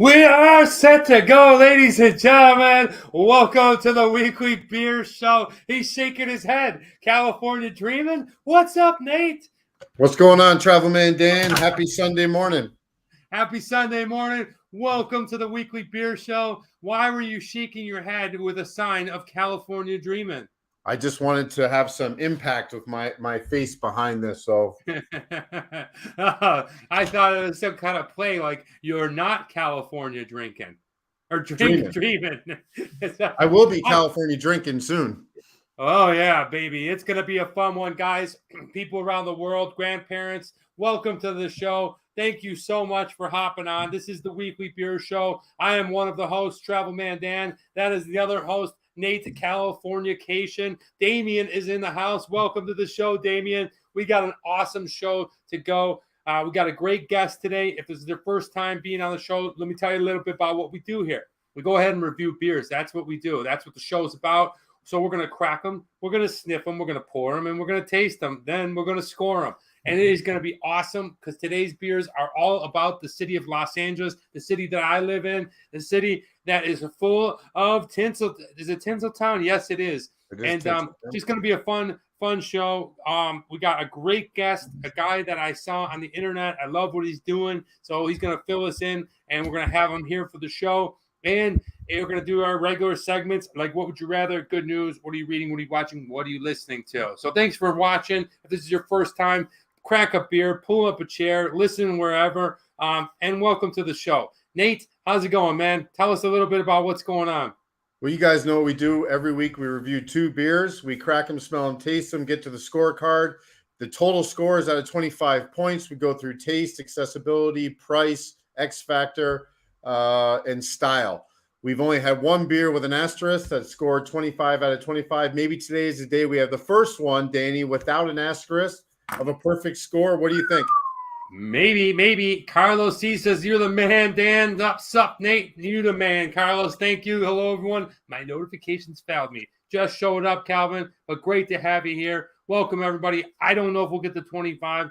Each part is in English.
We are set to go, ladies and gentlemen. Welcome to the weekly beer show. He's shaking his head. California dreaming? What's up, Nate? What's going on, Travel Man Dan? Happy Sunday morning. Happy Sunday morning. Welcome to the weekly beer show. Why were you shaking your head with a sign of California dreaming? I just wanted to have some impact with my face behind this. So I thought it was some kind of play like you're not California drinking or dreaming. I will be California drinking soon. Oh, yeah, baby. It's going to be a fun one, guys. People around the world, grandparents, welcome to the show. Thank you so much for hopping on. This is the weekly beer show. I am one of the hosts, Travel Man Dan. That is the other host, Nate Californication. Damien is in the house. Welcome to the show, Damien. We got an awesome show to go. We got a great guest today. If this is their first time being on the show, let me tell you a little bit about what we do here. We go ahead and review beers. That's what we do. That's what the show is about. So we're going to crack them, we're going to sniff them, we're going to pour them, and we're going to taste them. Then we're going to score them. And it is going to be awesome because today's beers are all about the city of Los Angeles, the city that I live in, the city that is full of tinsel. Is it Tinseltown? Yes, it is. And just going to be a fun show. We got a great guest, a guy that I saw on the internet. I love what he's doing. So he's going to fill us in, and we're going to have him here for the show. And we're going to do our regular segments like what would you rather, good news, what are you reading, what are you watching, what are you listening to. So thanks for watching. If this is your first time, crack a beer, pull up a chair, listen wherever, and welcome to the show. Nate, how's it going, man? Tell us a little bit about what's going on. Well, you guys know what we do. Every week we review 2 beers. We crack them, smell them, taste them, get to the scorecard. The total score is out of 25 points. We go through taste, accessibility, price, X factor, and style. We've only had one beer with an asterisk that scored 25 out of 25. Maybe today is the day we have the first one, Danny, without an asterisk of a perfect score. What do you think? Maybe. Carlos C says, you're the man, Dan. Sup, Nate? You the man. Carlos, thank you. Hello, everyone. My notifications failed me. Just showed up, Calvin, but great to have you here. Welcome, everybody. I don't know if we'll get to 25.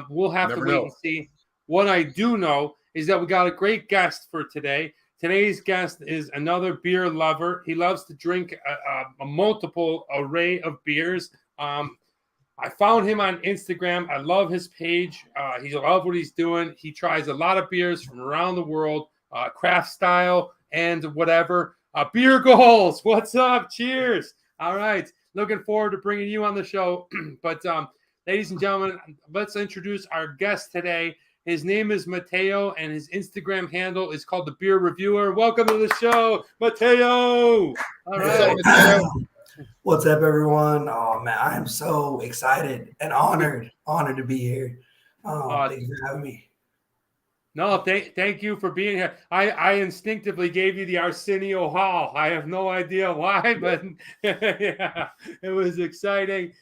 We'll have to wait and see. What I do know is that we got a great guest for today. Today's guest is another beer lover. He loves to drink a multiple array of beers. I found him on Instagram. I love his page. He loves what he's doing. He tries a lot of beers from around the world, craft style and whatever. Beer goals. What's up? Cheers. All right. Looking forward to bringing you on the show. But ladies and gentlemen, let's introduce our guest today. His name is Mateo, and his Instagram handle is called The Beer Reviewer. Welcome to the show, Mateo. All right. What's up, everyone? Oh, man, I am so excited and honored to be here. Thanks for having me. No, thank you for being here. I instinctively gave you the Arsenio Hall. I have no idea why, but yeah, it was exciting.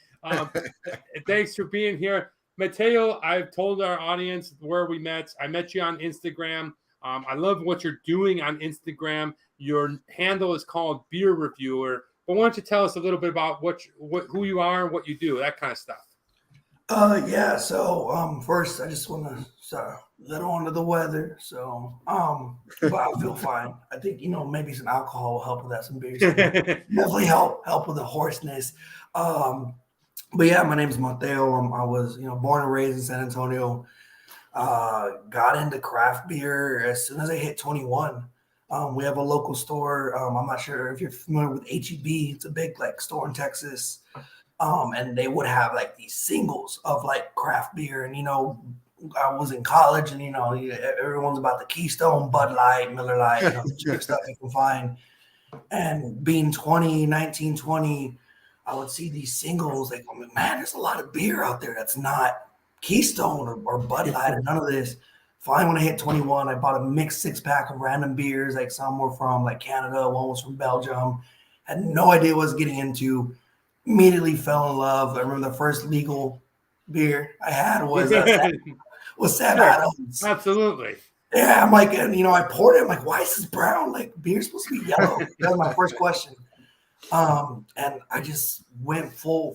Thanks for being here. Mateo, I've told our audience where we met. I met you on Instagram. I love what you're doing on Instagram. Your handle is called Beer Reviewer. But why don't you tell us a little bit about who you are and what you do, that kind of stuff. So first I just want to start a little under the weather. So but I feel fine. I think maybe some alcohol will help with that, some beers. Definitely help with the hoarseness. But yeah, my name is Mateo. I was, born and raised in San Antonio. Got into craft beer as soon as I hit 21. We have a local store. I'm not sure if you're familiar with HEB. It's a big store in Texas. And they would have these singles of craft beer. And I was in college, and everyone's about the Keystone, Bud Light, Miller Lite, the cheap stuff you can find. And being 19, 20. I would see these singles man, there's a lot of beer out there that's not Keystone or Bud Light or none of this. Finally, when I hit 21, I bought a mixed 6-pack of random beers. Some were from Canada, one was from Belgium. Had no idea what I was getting into. Immediately fell in love. I remember the first legal beer I had was Sam Adams. Absolutely. Yeah, I'm I poured it. I'm why is this brown? Beer's supposed to be yellow. That was my first question. And I just went full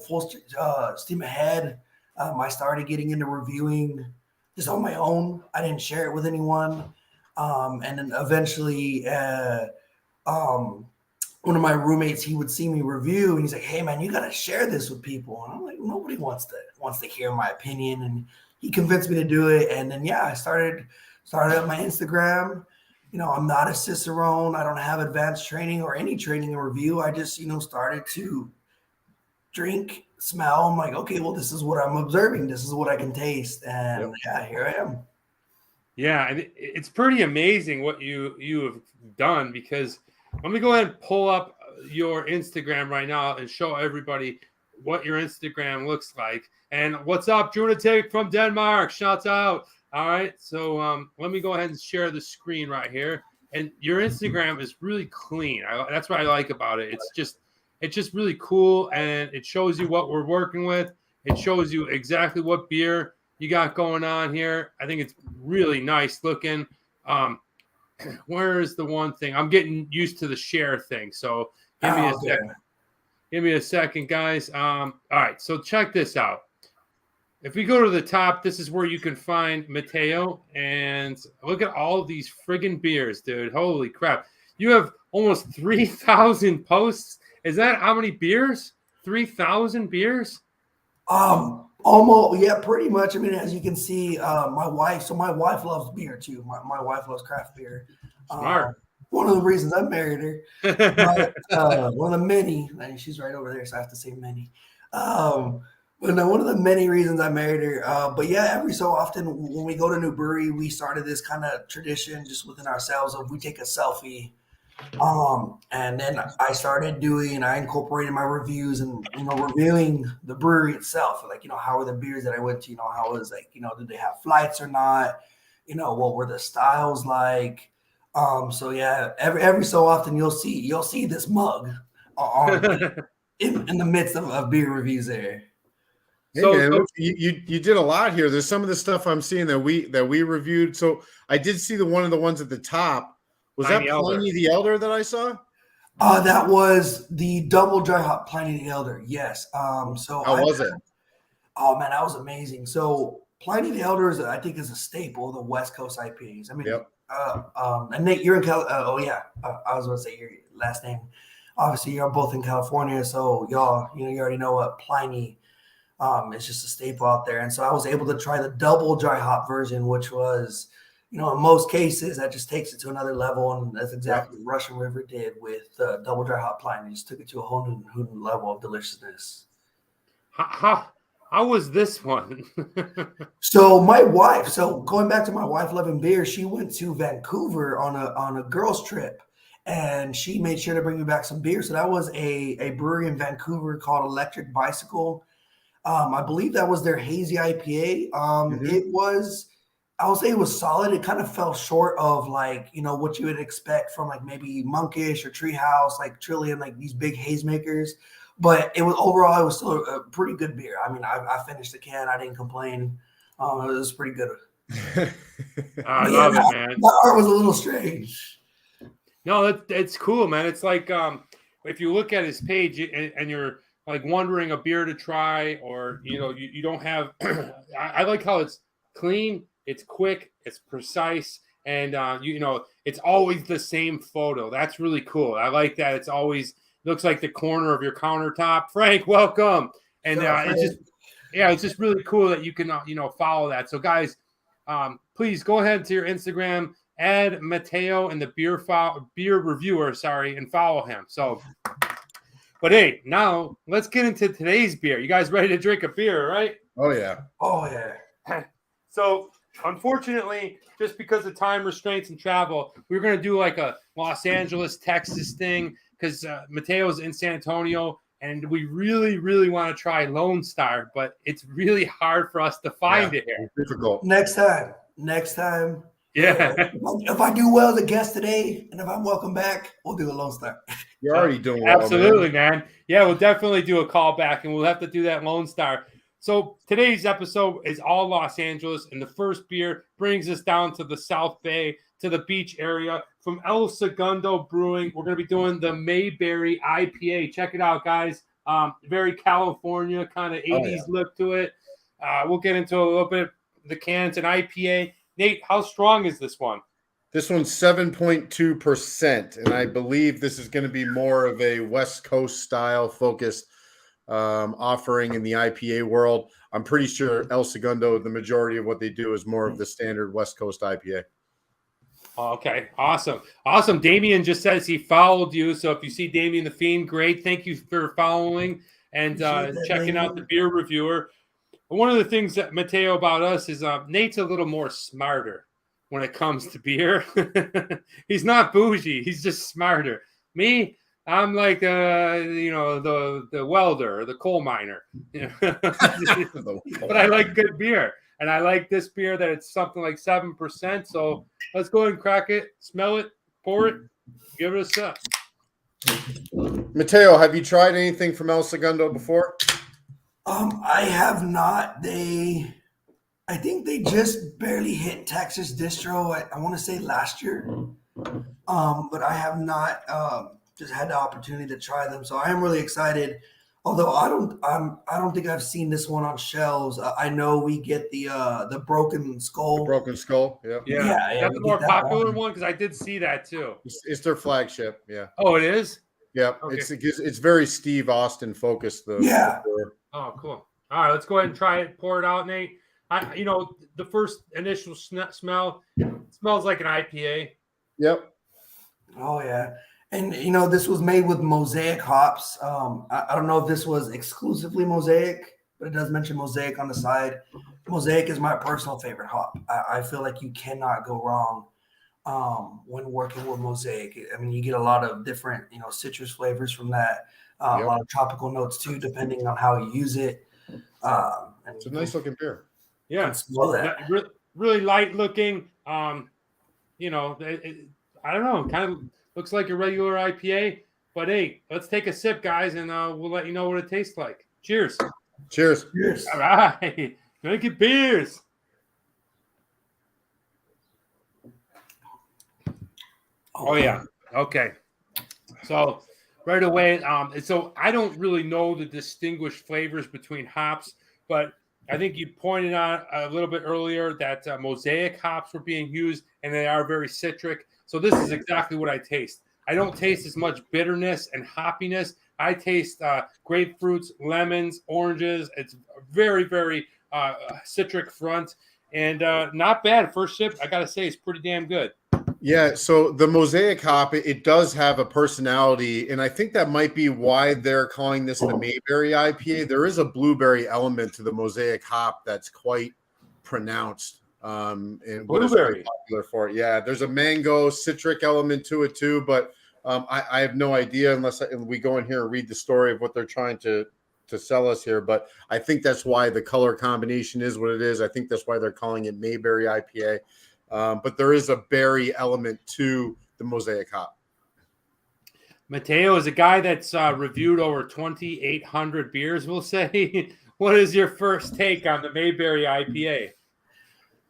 steam ahead. I started getting into reviewing just on my own. I didn't share it with anyone. And then eventually, one of my roommates, he would see me review and he's like, "Hey man, you got to share this with people." And I'm like, nobody wants to hear my opinion. And he convinced me to do it. And then, yeah, I started up my Instagram. I'm not a Cicerone. I don't have advanced training or any training in review. I just, started to drink, smell. I'm like, okay, well, this is what I'm observing. This is what I can taste. And yeah, here I am. Yeah, and it's pretty amazing what you have done, because let me go ahead and pull up your Instagram right now and show everybody what your Instagram looks like. And what's up, Junatic from Denmark? Shouts out. All right, so let me go ahead and share the screen right here. And your Instagram is really clean. That's what I like about it. It's just really cool, and it shows you what we're working with. It shows you exactly what beer you got going on here. I think it's really nice looking. Where is the one thing? I'm getting used to the share thing, so give me a second. Give me a second, guys. All right, so check this out. If we go to the top, this is where you can find Mateo, and look at all of these friggin' beers, dude. Holy crap. You have almost 3,000 posts. Is that how many beers? 3,000 beers? Almost, yeah, pretty much. I mean, as you can see, my wife loves beer too. My wife loves craft beer. Smart. One of the reasons I married her. But, one of the many, she's right over there, so I have to say many. But no, one of the many reasons I married her. But yeah, every so often when we go to a new brewery, we started this kind of tradition just within ourselves of we take a selfie. And then I incorporated my reviews and, reviewing the brewery itself. Like, how are the beers that I went to, how was like, did they have flights or not? What were the styles like? So yeah, every so often you'll see this mug in the midst of beer reviews there. Hey, man, you did a lot here. There's some of the stuff I'm seeing that we reviewed. So I did see one of the ones at the top. Was that Pliny the Elder that I saw? That was the double dry hop Pliny the Elder. Yes. So how was it? Oh man, that was amazing. So Pliny the Elder I think is a staple of the West Coast IPAs. I mean, yep. And Nate, you're in California. I was going to say your last name. Obviously, you're both in California, so y'all, you already know what Pliny. It's just a staple out there, and so I was able to try the double dry hop version, which was, in most cases, that just takes it to another level, and that's exactly what Russian River did with double dry hop Pliny. Just took it to a whole new level of deliciousness. How was this one? So going back to my wife loving beer, she went to Vancouver on a girls trip, and she made sure to bring me back some beer. So that was a brewery in Vancouver called Electric Bicycle. I believe that was their hazy IPA. I would say it was solid. It kind of fell short of like, what you would expect from like maybe Monkish or Treehouse, like Trillium, like these big haze makers. But it was still a pretty good beer. I mean, I finished the can. I didn't complain. It was pretty good. I love it, man. The art was a little strange. No, it's cool, man. It's like if you look at his page and you're like wondering a beer to try, or you don't have. I like how it's clean, it's quick, it's precise, and it's always the same photo. That's really cool. I like that. It's always looks like the corner of your countertop. Frank, welcome. And it's just really cool that you can follow that. So guys, please go ahead to your Instagram, add Mateo and the beer reviewer, and follow him. So. But hey, now let's get into today's beer. You guys ready to drink a beer, right? Oh, yeah. Oh, yeah. So, unfortunately, just because of time restraints and travel, we're going to do like a Los Angeles, Texas thing because Mateo's in San Antonio, and we really, really want to try Lone Star, but it's really hard for us to find it here. Difficult. Next time. Yeah. If I do well as a guest today, and if I'm welcome back, we'll do a Lone Star. You're already doing well. Absolutely, man. Yeah, we'll definitely do a call back, and we'll have to do that Lone Star. So today's episode is all Los Angeles, and the first beer brings us down to the South Bay, to the beach area. From El Segundo Brewing, we're going to be doing the Mayberry IPA. Check it out, guys. Very California kind of 80s look to it. We'll get into a little bit of the cans and IPA. Nate, how strong is this one? This one's 7.2%, and I believe this is going to be more of a West Coast style focused offering in the IPA world. I'm pretty sure El Segundo, the majority of what they do is more of the standard West Coast IPA. Okay, awesome. Damien just says he followed you. So if you see Damien the Fiend, great. Thank you for following and checking out the beer reviewer. One of the things that Mateo about us is Nate's a little more smarter when it comes to beer. He's not bougie. He's just smarter. Me, I'm like the welder or the coal miner. But I like good beer. And I like this beer that it's something like 7%. So let's go ahead and crack it, smell it, pour it, give it a sip. Mateo, have you tried anything from El Segundo before? I have not. I think they just barely hit Texas Distro. I want to say last year, but I have not just had the opportunity to try them. So I am really excited. Although I don't think I've seen this one on shelves. I know we get the Broken Skull. The Broken Skull, yeah. That's the more popular one because I did see that too. It's their flagship, yeah. Oh, it is. Yeah, okay. It's very Steve Austin focused though. Yeah. Oh, cool. All right, let's go ahead and try it. Pour it out, Nate. The first initial smell smells like an IPA. Yep. Oh yeah, and this was made with Mosaic hops. I don't know if this was exclusively Mosaic, but it does mention Mosaic on the side. Mosaic is my personal favorite hop. I feel like you cannot go wrong when working with Mosaic. I mean, you get a lot of different citrus flavors from that. A lot of tropical notes too, depending on how you use it. It's a nice looking beer. Yeah, really light looking. I don't know, kind of looks like a regular IPA. But hey, let's take a sip, guys, and we'll let you know what it tastes like. Cheers. Cheers. Cheers. All right, drink it beers. Oh yeah. Okay. So right away, so I don't really know the distinguished flavors between hops, but I think you pointed out a little bit earlier that Mosaic hops were being used, and they are very citric. So this is exactly what I taste. I don't taste as much bitterness and hoppiness. I taste grapefruits, lemons, oranges. It's very, very citric front, and not bad. First sip, I got to say, it's pretty damn good. Yeah, so the Mosaic hop, it does have a personality, and I think that might be why they're calling this the Mayberry IPA. There is a blueberry element to the Mosaic hop that's quite pronounced. And what is very popular for it. Yeah, there's a mango citric element to it too, but I have no idea unless we go in here and read the story of what they're trying to sell us here. But I think that's why the color combination is what it is. I think that's why they're calling it Mayberry IPA. But there is a berry element to the Mosaic hop. Mateo is a guy that's reviewed over 2,800 beers, we'll say. What is your first take on the Mayberry IPA?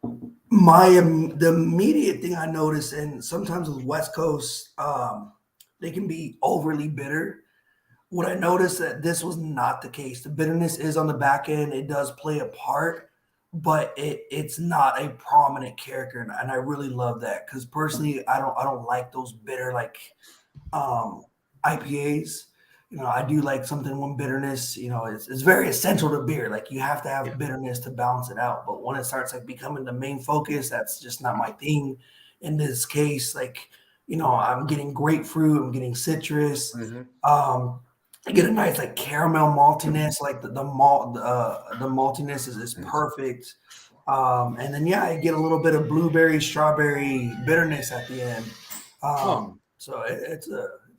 The immediate thing I notice, and sometimes with West Coast, they can be overly bitter. What I noticed that this was not the case. The bitterness is on the back end. It does play a part, but it's not a prominent character, and I really love that because personally, I don't like those bitter IPAs. I do like something when bitterness, it's very essential to beer. Like you have to have bitterness to balance it out. But when it starts becoming the main focus, that's just not my thing. In this case, I'm getting grapefruit, I'm getting citrus. Mm-hmm. I get a nice caramel maltiness, the maltiness is perfect. And then I get a little bit of blueberry, strawberry bitterness at the end. So it's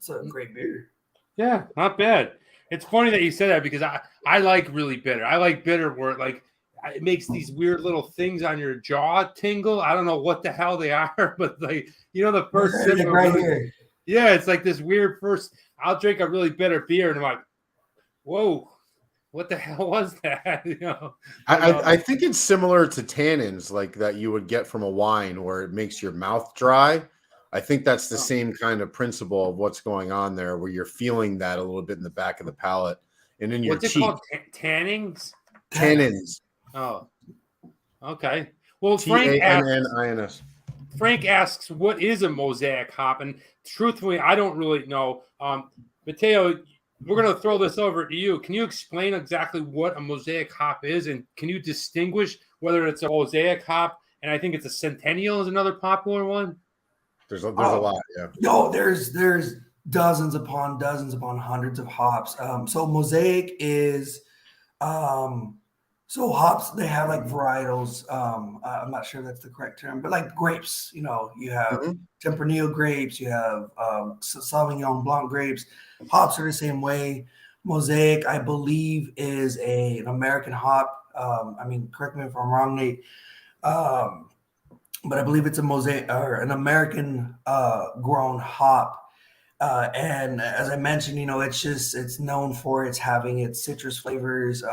a great beer. Yeah, not bad. It's funny that you said that because I like really bitter. I like bitter where it makes these weird little things on your jaw tingle. I don't know what the hell they are, but the first sip right here. Yeah, it's like this weird first. I'll drink a really bitter beer and I'm like, whoa, what the hell was that? I think it's similar to tannins that you would get from a wine where it makes your mouth dry. I think that's the same kind of principle of what's going on there, where you're feeling that a little bit in the back of the palate and in your cheek. What's it called? Tannins? Tannins. Oh, okay. Well, Tannins. Frank asks, what is a Mosaic hop? And truthfully, I don't really know. Mateo, we're going to throw this over to you. Can you explain exactly what a Mosaic hop is? And can you distinguish whether it's a Mosaic hop, and I think it's a Centennial is another popular one? There's a lot, yeah. No, there's dozens upon hundreds of hops. So Mosaic is so hops, they have like varietals. I'm not sure that's the correct term, but like grapes, you have Tempranillo grapes, you have Sauvignon Blanc grapes. Hops are the same way. Mosaic, I believe, is an American hop. I mean, correct me if I'm wrong, Nate. But I believe it's a Mosaic or an American grown hop. And as I mentioned, it's known for having its citrus flavors.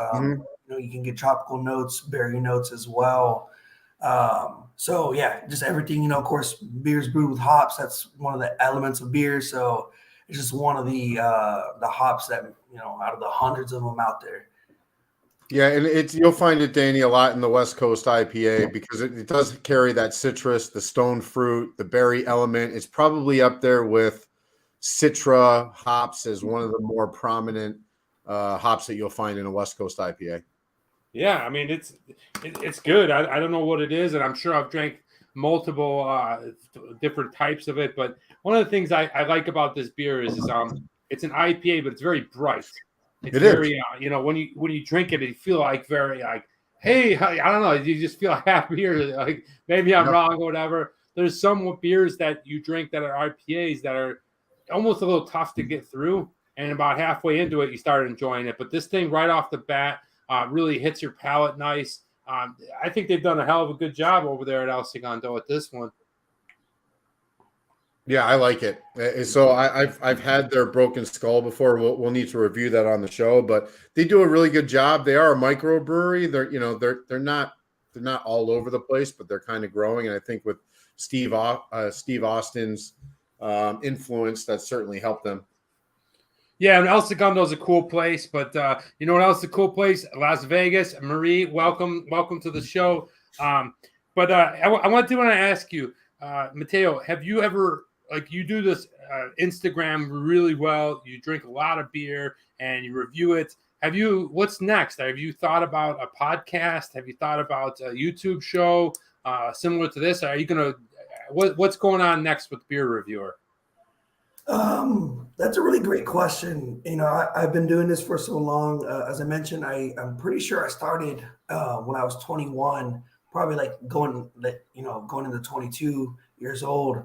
You can get tropical notes, berry notes as well. So yeah, just everything, of course, beers brewed with hops. That's one of the elements of beer. So it's just one of the hops that, out of the hundreds of them out there. Yeah, and you'll find it, Danny, a lot in the West Coast IPA because it does carry that citrus, the stone fruit, the berry element. It's probably up there with Citra hops as one of the more prominent hops that you'll find in a West Coast IPA. Yeah, I mean it's good. I don't know what it is, and I'm sure I've drank multiple different types of it. But one of the things I like about this beer is it's an IPA, but it's very bright. It's very when you drink it, you feel like very like, hey, I don't know, you just feel happier. Like maybe I'm wrong or whatever. There's some beers that you drink that are IPAs that are almost a little tough to get through, and about halfway into it, you start enjoying it. But this thing right off the bat really hits your palate nice. I think they've done a hell of a good job over there at El Segundo at this one. Yeah, I like it. So I've had their Broken Skull before. We'll need to review that on the show, but they do a really good job. They are a microbrewery. They're not all over the place, but they're kind of growing. And I think with Steve Austin's influence, that certainly helped them. Yeah, and El Segundo is a cool place, but you know what else is a cool place? Las Vegas. Marie, welcome to the show. But I want to ask you, Mateo, have you ever, like, you do this Instagram really well, you drink a lot of beer and you review it. What's next? Have you thought about a podcast? Have you thought about a YouTube show similar to this? Are you going to, what's going on next with Beer Reviewer? That's a really great question. I've been doing this for so long. As I mentioned, I'm pretty sure I started when I was 21, probably like going into 22 years old.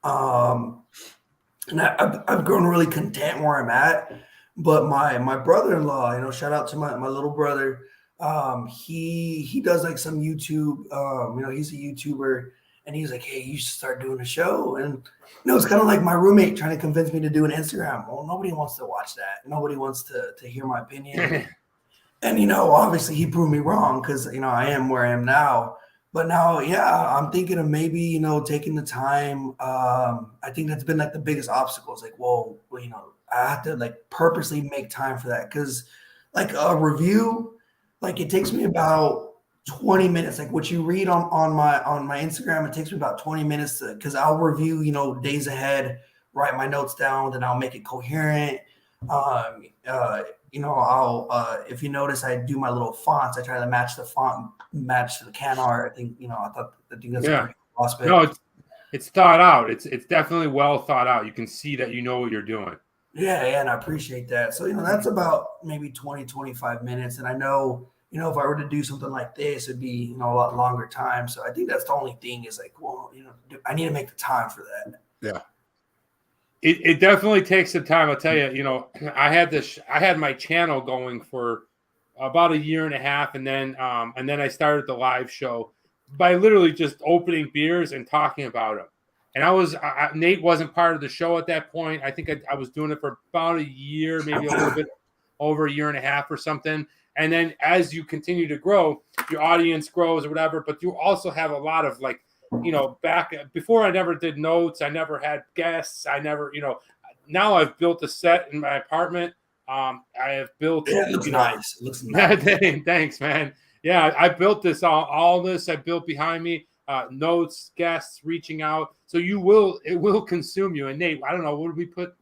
And I've grown really content where I'm at. But my brother-in-law, shout out to my little brother. He does like some YouTube. He's a YouTuber. And he's like, hey, you should start doing a show. And, it's kind of like my roommate trying to convince me to do an Instagram. Well, nobody wants to watch that. Nobody wants to hear my opinion. And, obviously he proved me wrong because, I am where I am now. But now, yeah, I'm thinking of maybe, taking the time. I think that's been like the biggest obstacle. It's like, well, I have to like purposely make time for that. Because like a review, like it takes me about 20 minutes, like what you read on my Instagram, it takes me about 20 minutes because I'll review, days ahead, write my notes down, then I'll make it coherent. I'll if you notice, I do my little fonts. I try to match the font, match to the can art. I think that's a pretty cool aspect. No, it's thought out. It's definitely well thought out. You can see that you know what you're doing. Yeah, and I appreciate that. So, that's about maybe 20, 25 minutes. And I know, if I were to do something like this, it'd be, a lot longer time. So I think that's the only thing is like, well, I need to make the time for that. Yeah. It definitely takes some time. I'll tell you, I had my channel going for about a year and a half. And then I started the live show by literally just opening beers and talking about them. And Nate wasn't part of the show at that point. I think I was doing it for about a year, maybe a little bit over a year and a half or something. And then as you continue to grow, your audience grows or whatever, but you also have a lot of like, back before I never did notes. I never had guests. I never, now I've built a set in my apartment. I have built. Yeah, it looks nice. It looks nice. Thanks, man. Yeah, I built this, all this I built behind me. notes, guests reaching out. So it will consume you. And Nate, I don't know, what did we put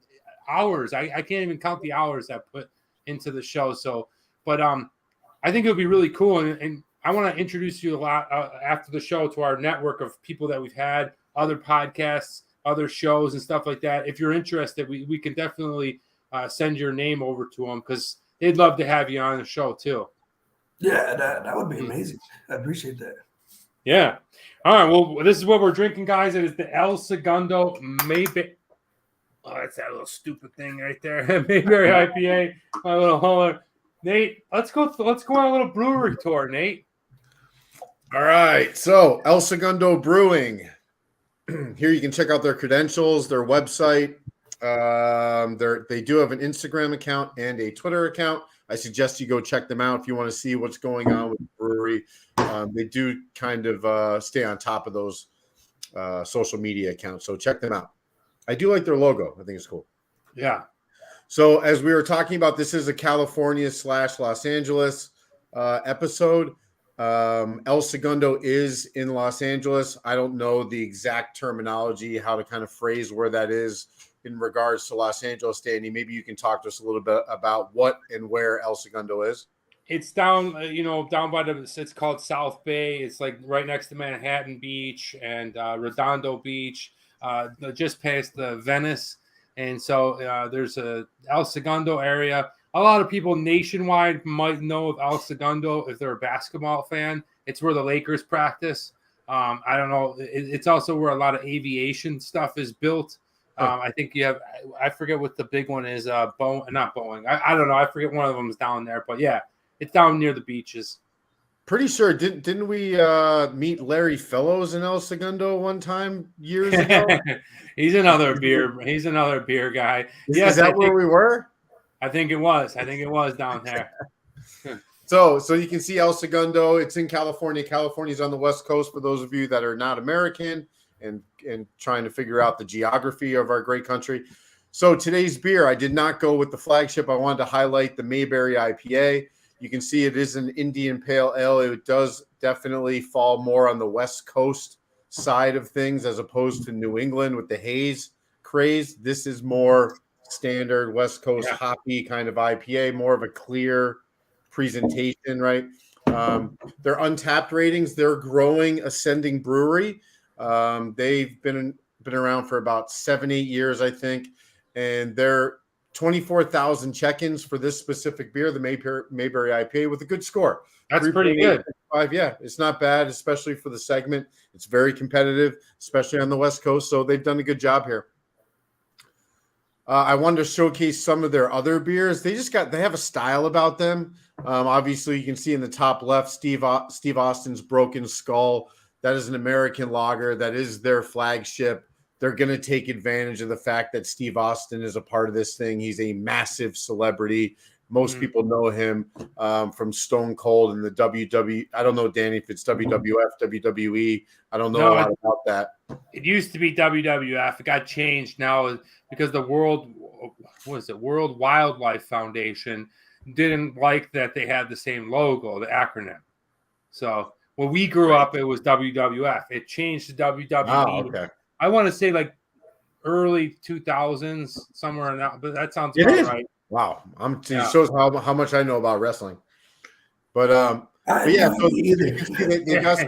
hours? I can't even count the hours I put into the show. So, but I think it would be really cool. And I want to introduce you a lot after the show to our network of people that we've had, other podcasts, other shows and stuff like that. If you're interested, we can definitely send your name over to them because they'd love to have you on the show too. Yeah, that would be amazing. I appreciate that. Yeah. All right. Well, this is what we're drinking, guys. It is the El Segundo Mayberry. Oh, that's that little stupid thing right there. Mayberry IPA. My little holler. Nate, let's go on a little brewery tour, Nate. All right. So El Segundo Brewing. Here you can check out their credentials, their website. They do have an Instagram account and a Twitter account. I suggest you go check them out if you want to see what's going on with the brewery. They do kind of stay on top of those social media accounts, so check them out. I do like their logo. I think it's cool. Yeah. So as we were talking about, this is a California/Los Angeles episode. El Segundo is in Los Angeles. I don't know the exact terminology, how to kind of phrase where that is in regards to Los Angeles. Danny, maybe you can talk to us a little bit about what and where El Segundo is. It's down, down by it's called South Bay. It's like right next to Manhattan Beach and Redondo Beach, just past the Venice. And so there's a El Segundo area. A lot of people nationwide might know of El Segundo if they're a basketball fan. It's where the Lakers practice. I don't know. It's also where a lot of aviation stuff is built. I think you have, I forget what the big one is. Not Boeing. I don't know. I forget one of them is down there, but yeah, it's down near the beaches. Pretty sure. Didn't we meet Larry Fellows in El Segundo one time years ago? He's another beer guy. Is that where we were? I think it was. Down there. So you can see El Segundo. It's in California. California's on the West Coast for those of you that are not American and trying to figure out the geography of our great country. So today's beer, I did not go with the flagship. I wanted to highlight the Mayberry IPA. You can see it is an Indian Pale Ale. It does definitely fall more on the West Coast side of things as opposed to New England with the haze craze. This is more standard West Coast hoppy kind of IPA, more of a clear presentation, right? Their Untapped ratings, they're growing, ascending brewery. They've been around for about 7-8 years, I think, and they're 24,000 check-ins for this specific beer, the Mayberry IPA, with a good score. That's pretty good. Yeah, it's not bad, especially for the segment. It's very competitive, especially on the West Coast, so they've done a good job here. I wanted to showcase some of their other beers. They have a style about them. Obviously, you can see in the top left, Steve Austin's Broken Skull. That is an American lager. That is their flagship. They're going to take advantage of the fact that Steve Austin is a part of this thing. He's a massive celebrity. Most people know him from Stone Cold and the WWE. I don't know, Danny, if it's WWF, WWE. I don't know a lot about that. It used to be WWF. It got changed now because the World Wildlife Foundation didn't like that they had the same logo, the acronym. So when we grew up, it was WWF. It changed to WWE. Oh, okay. I want to say like early 2000s, somewhere in that, but that sounds about right. Wow. It shows how much I know about wrestling. But yeah, so they got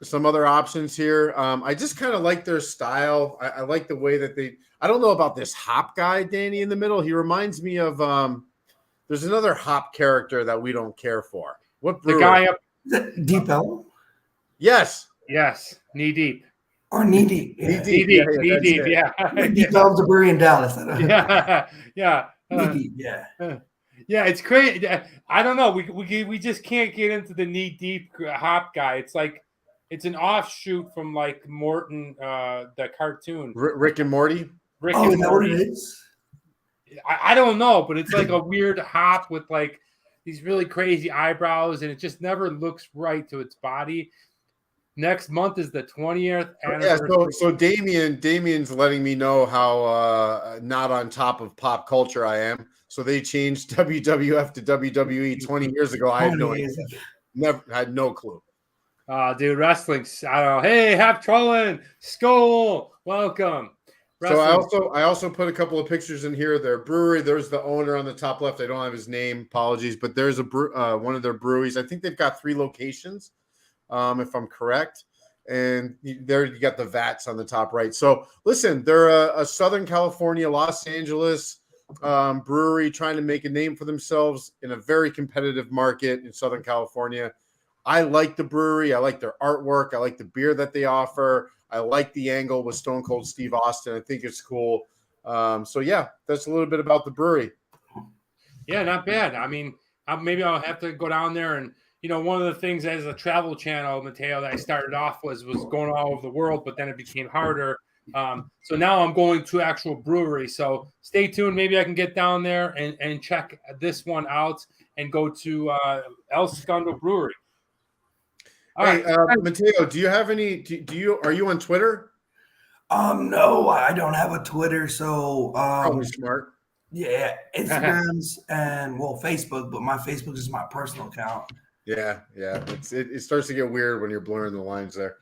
some other options here. I just kind of like their style. I like the way that I don't know about this hop guy, Danny, in the middle. He reminds me of there's another hop character that we don't care for. What brewer? The guy up Deep Elm? Yes. Knee deep. Or Knee Deep. Yeah. Knee deep. Deep Elm's a brewery in Dallas. Yeah. Knee Deep, yeah. Yeah, it's crazy. I don't know. We just can't get into the knee deep hop guy. It's like it's an offshoot from like Morton, the cartoon. Rick and Morty. Is that what it is? I don't know, but it's like a weird hop with like these really crazy eyebrows, and it just never looks right to its body. Next month is the 20th anniversary. Yeah, so Damien's letting me know how not on top of pop culture I am. So they changed WWF to WWE 20 years ago. I had no idea. Never had no clue. Dude, wrestling. I don't know. Hey, Hap Trolling, Skull, welcome. Wrestling. So I also put a couple of pictures in here. Their brewery. There's the owner on the top left. I don't have his name. Apologies, but there's one of their breweries. I think they've got 3 locations, if I'm correct. And there you got the vats on the top right. So listen, they're a Southern California, Los Angeles brewery trying to make a name for themselves in a very competitive market in Southern California. I like the brewery. I like their artwork. I like the beer that they offer. I like the angle with Stone Cold Steve Austin. I think it's cool. So yeah, that's a little bit about the brewery. Yeah, not bad. I mean, maybe I'll have to go down there. And one of the things as a travel channel, Mateo, that I started off was going all over the world, but then it became harder. So now I'm going to actual brewery. So stay tuned. Maybe I can get down there and check this one out and go to El Segundo Brewery. Hey, Mateo, do you have any? Are you on Twitter? No, I don't have a Twitter. So probably smart. Yeah, Instagrams and Facebook, but my Facebook is my personal account. Yeah. It starts to get weird when you're blurring the lines there.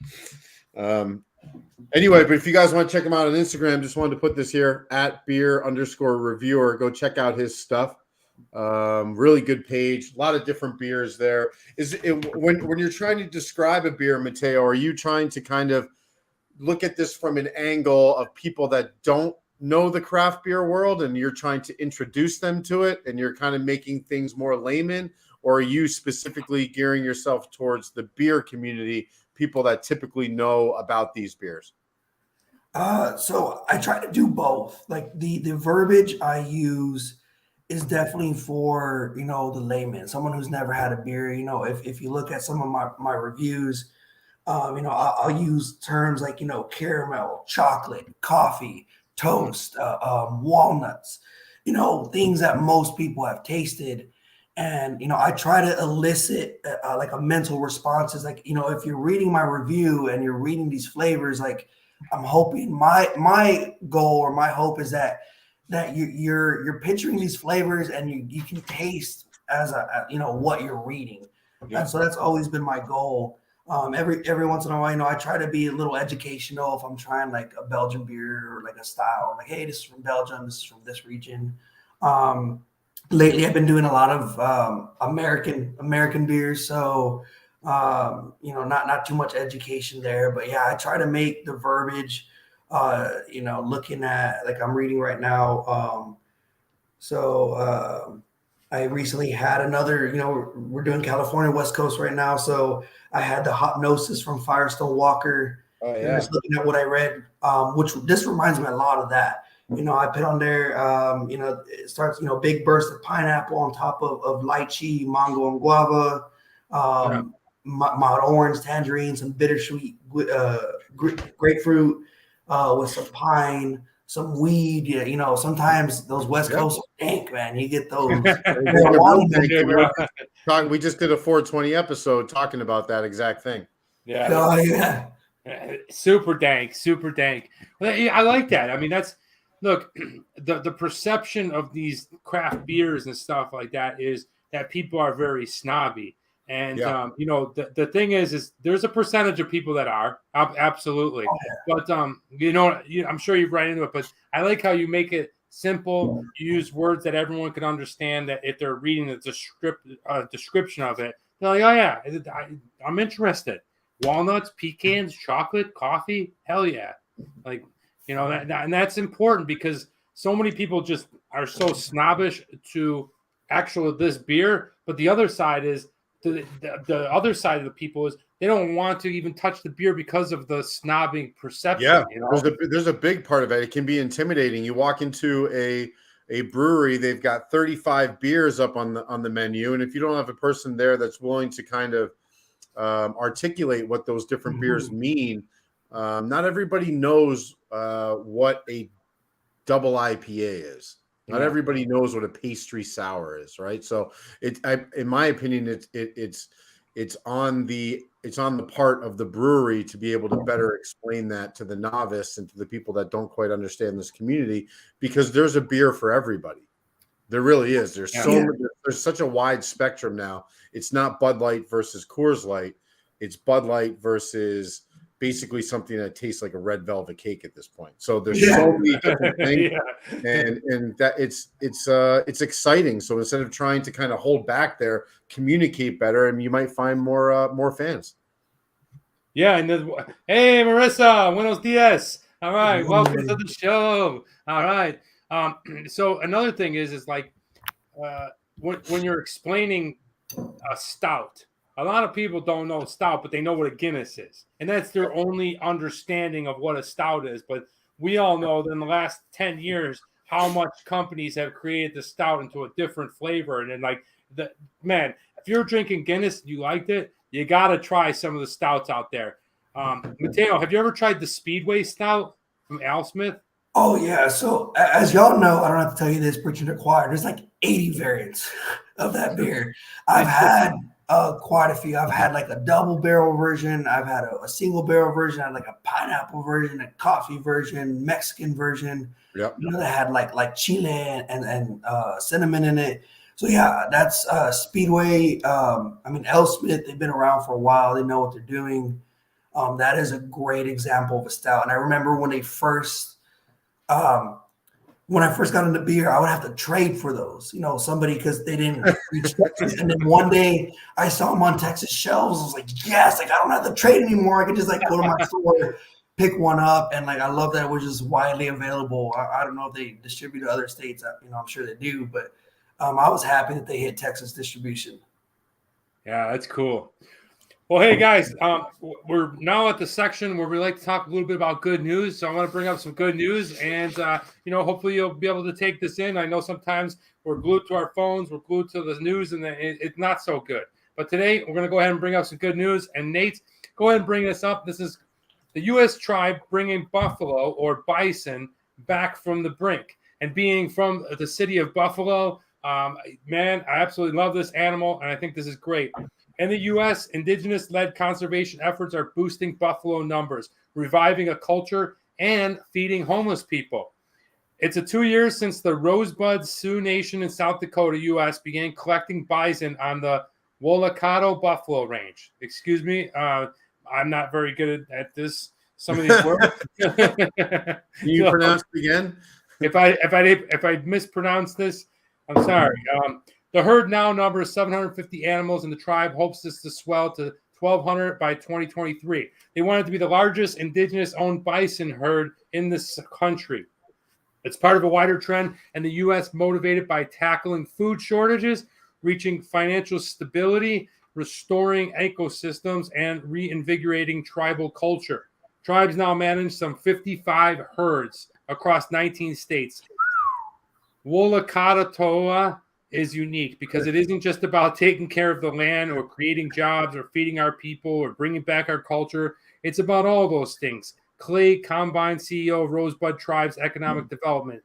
Anyway, but if you guys want to check him out on Instagram, just wanted to put this here at beer_reviewer. Go check out his stuff. Really good page. A lot of different beers there. When you're trying to describe a beer, Mateo, are you trying to kind of look at this from an angle of people that don't know the craft beer world and you're trying to introduce them to it and you're kind of making things more layman, or are you specifically gearing yourself towards the beer community, people that typically know about these beers? So I try to do both. Like the verbiage I use is definitely for, the layman, someone who's never had a beer. If you look at some of my reviews, I'll use terms like, caramel, chocolate, coffee, toast, walnuts, things that most people have tasted. And, I try to elicit like a mental response. Is like, if you're reading my review and you're reading these flavors, like I'm hoping my goal or my hope is that you're picturing these flavors and you can taste as what you're reading. Yeah. And so that's always been my goal. Every once in a while, I try to be a little educational if I'm trying like a Belgian beer or like a style. I'm like, hey, this is from Belgium. This is from this region. Lately, I've been doing a lot of American beers. So, not too much education there. But yeah, I try to make the verbiage, looking at, like I'm reading right now. I recently had another, we're doing California West Coast right now. So I had the Hopnosis from Firestone Walker. Oh, yeah. And just looking at what I read, which this reminds me a lot of that. I put on there, it starts, big burst of pineapple on top of lychee, mango, and guava, mild orange, tangerine, some bittersweet grapefruit with some pine, some weed. Sometimes those West Coast dank, man. You get those. We just did a 420 episode talking about that exact thing. Yeah. Oh, yeah. Super dank. I like that. I mean, look, the perception of these craft beers and stuff like that is that people are very snobby. And, the thing is there's a percentage of people that are absolutely. Oh, yeah. But, I'm sure you've run into it, but I like how you make it simple. You use words that everyone can understand, that if they're reading the description of it, they're like, oh, yeah, I'm interested. Walnuts, pecans, chocolate, coffee. Hell yeah. Like, and that's important because so many people just are so snobbish to this beer. But the other side is, the other side of the people is they don't want to even touch the beer because of the snobbing perception. Yeah, there's a big part of it. It can be intimidating. You walk into a brewery, they've got 35 beers up on the menu, and if you don't have a person there that's willing to kind of articulate what those different beers mean, not everybody knows what a double IPA is. Not everybody knows what a pastry sour is, right? So in my opinion, it's on the part of the brewery to be able to better explain that to the novice and to the people that don't quite understand this community, because there's a beer for everybody. There really is. There's such a wide spectrum now. It's not Bud Light versus Coors Light. it's Bud Light versus basically something that tastes like a red velvet cake at this point. So there's so many different things, and that it's exciting. So instead of trying to kind of hold back there, communicate better, and you might find more fans. Yeah, and hey, Marissa, buenos dias. All right, welcome to the show. All right. So another thing is like when you're explaining a stout, a lot of people don't know stout, but they know what a Guinness is, and that's their only understanding of what a stout is. But we all know that in the last 10 years, how much companies have created the stout into a different flavor, and then like if you're drinking Guinness and you liked it, you got to try some of the stouts out there. Mateo, have you ever tried the Speedway Stout from Al Smith? Oh, yeah. So as y'all know, I don't have to tell you this, Preaching to Choir, there's like 80 variants of that beer. I've had quite a few. I've had like a double barrel version. I've had a single barrel version. I had like a pineapple version, a coffee version, Mexican version. Yep. You know, they had like chile and cinnamon in it. So yeah, that's Speedway. Al Smith, they've been around for a while. They know what they're doing. That is a great example of a stout. And I remember when I first got into beer, I would have to trade for those, somebody, because they didn't reach Texas. And then one day I saw them on Texas shelves. I was like, yes, like I don't have to trade anymore. I can just like go to my store, pick one up. And like, I love that it was just widely available. I don't know if they distribute to other states. I'm sure they do, but I was happy that they hit Texas distribution. Yeah, that's cool. Well, hey guys, we're now at the section where we like to talk a little bit about good news. So I want to bring up some good news, and hopefully you'll be able to take this in. I know sometimes we're glued to our phones, we're glued to the news, and it's not so good. But today we're going to go ahead and bring up some good news. And Nate, go ahead and bring this up. This is the U.S. tribe bringing buffalo or bison back from the brink, and being from the city of Buffalo. Man, I absolutely love this animal, and I think this is great. In the U.S., indigenous-led conservation efforts are boosting buffalo numbers, reviving a culture, and feeding homeless people. It's 2 years since the Rosebud Sioux Nation in South Dakota, U.S., began collecting bison on the Wolcott Buffalo Range. Excuse me, I'm not very good at this. Some of these words. Can you pronounce it again? If I mispronounce this, I'm sorry. The herd now numbers 750 animals, and the tribe hopes this to swell to 1,200 by 2023. They want it to be the largest indigenous-owned bison herd in this country. It's part of a wider trend, and the U.S. motivated by tackling food shortages, reaching financial stability, restoring ecosystems, and reinvigorating tribal culture. Tribes now manage some 55 herds across 19 states. Wolcott is unique because it isn't just about taking care of the land or creating jobs or feeding our people or bringing back our culture. It's about all those things. Clay Combine, CEO of Rosebud Tribe's Economic Development.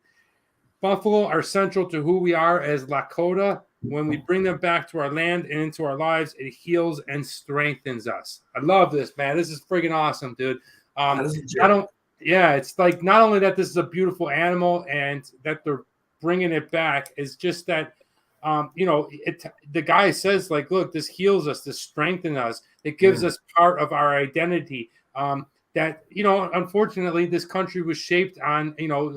Buffalo are central to who we are as Lakota. When we bring them back to our land and into our lives, it heals and strengthens us. I love this, man. This is friggin' awesome, dude. It's like not only that this is a beautiful animal and that they're bringing it back, is just that the guy says, like, look, this heals us, this strengthens us, it gives us part of our identity. That unfortunately, this country was shaped on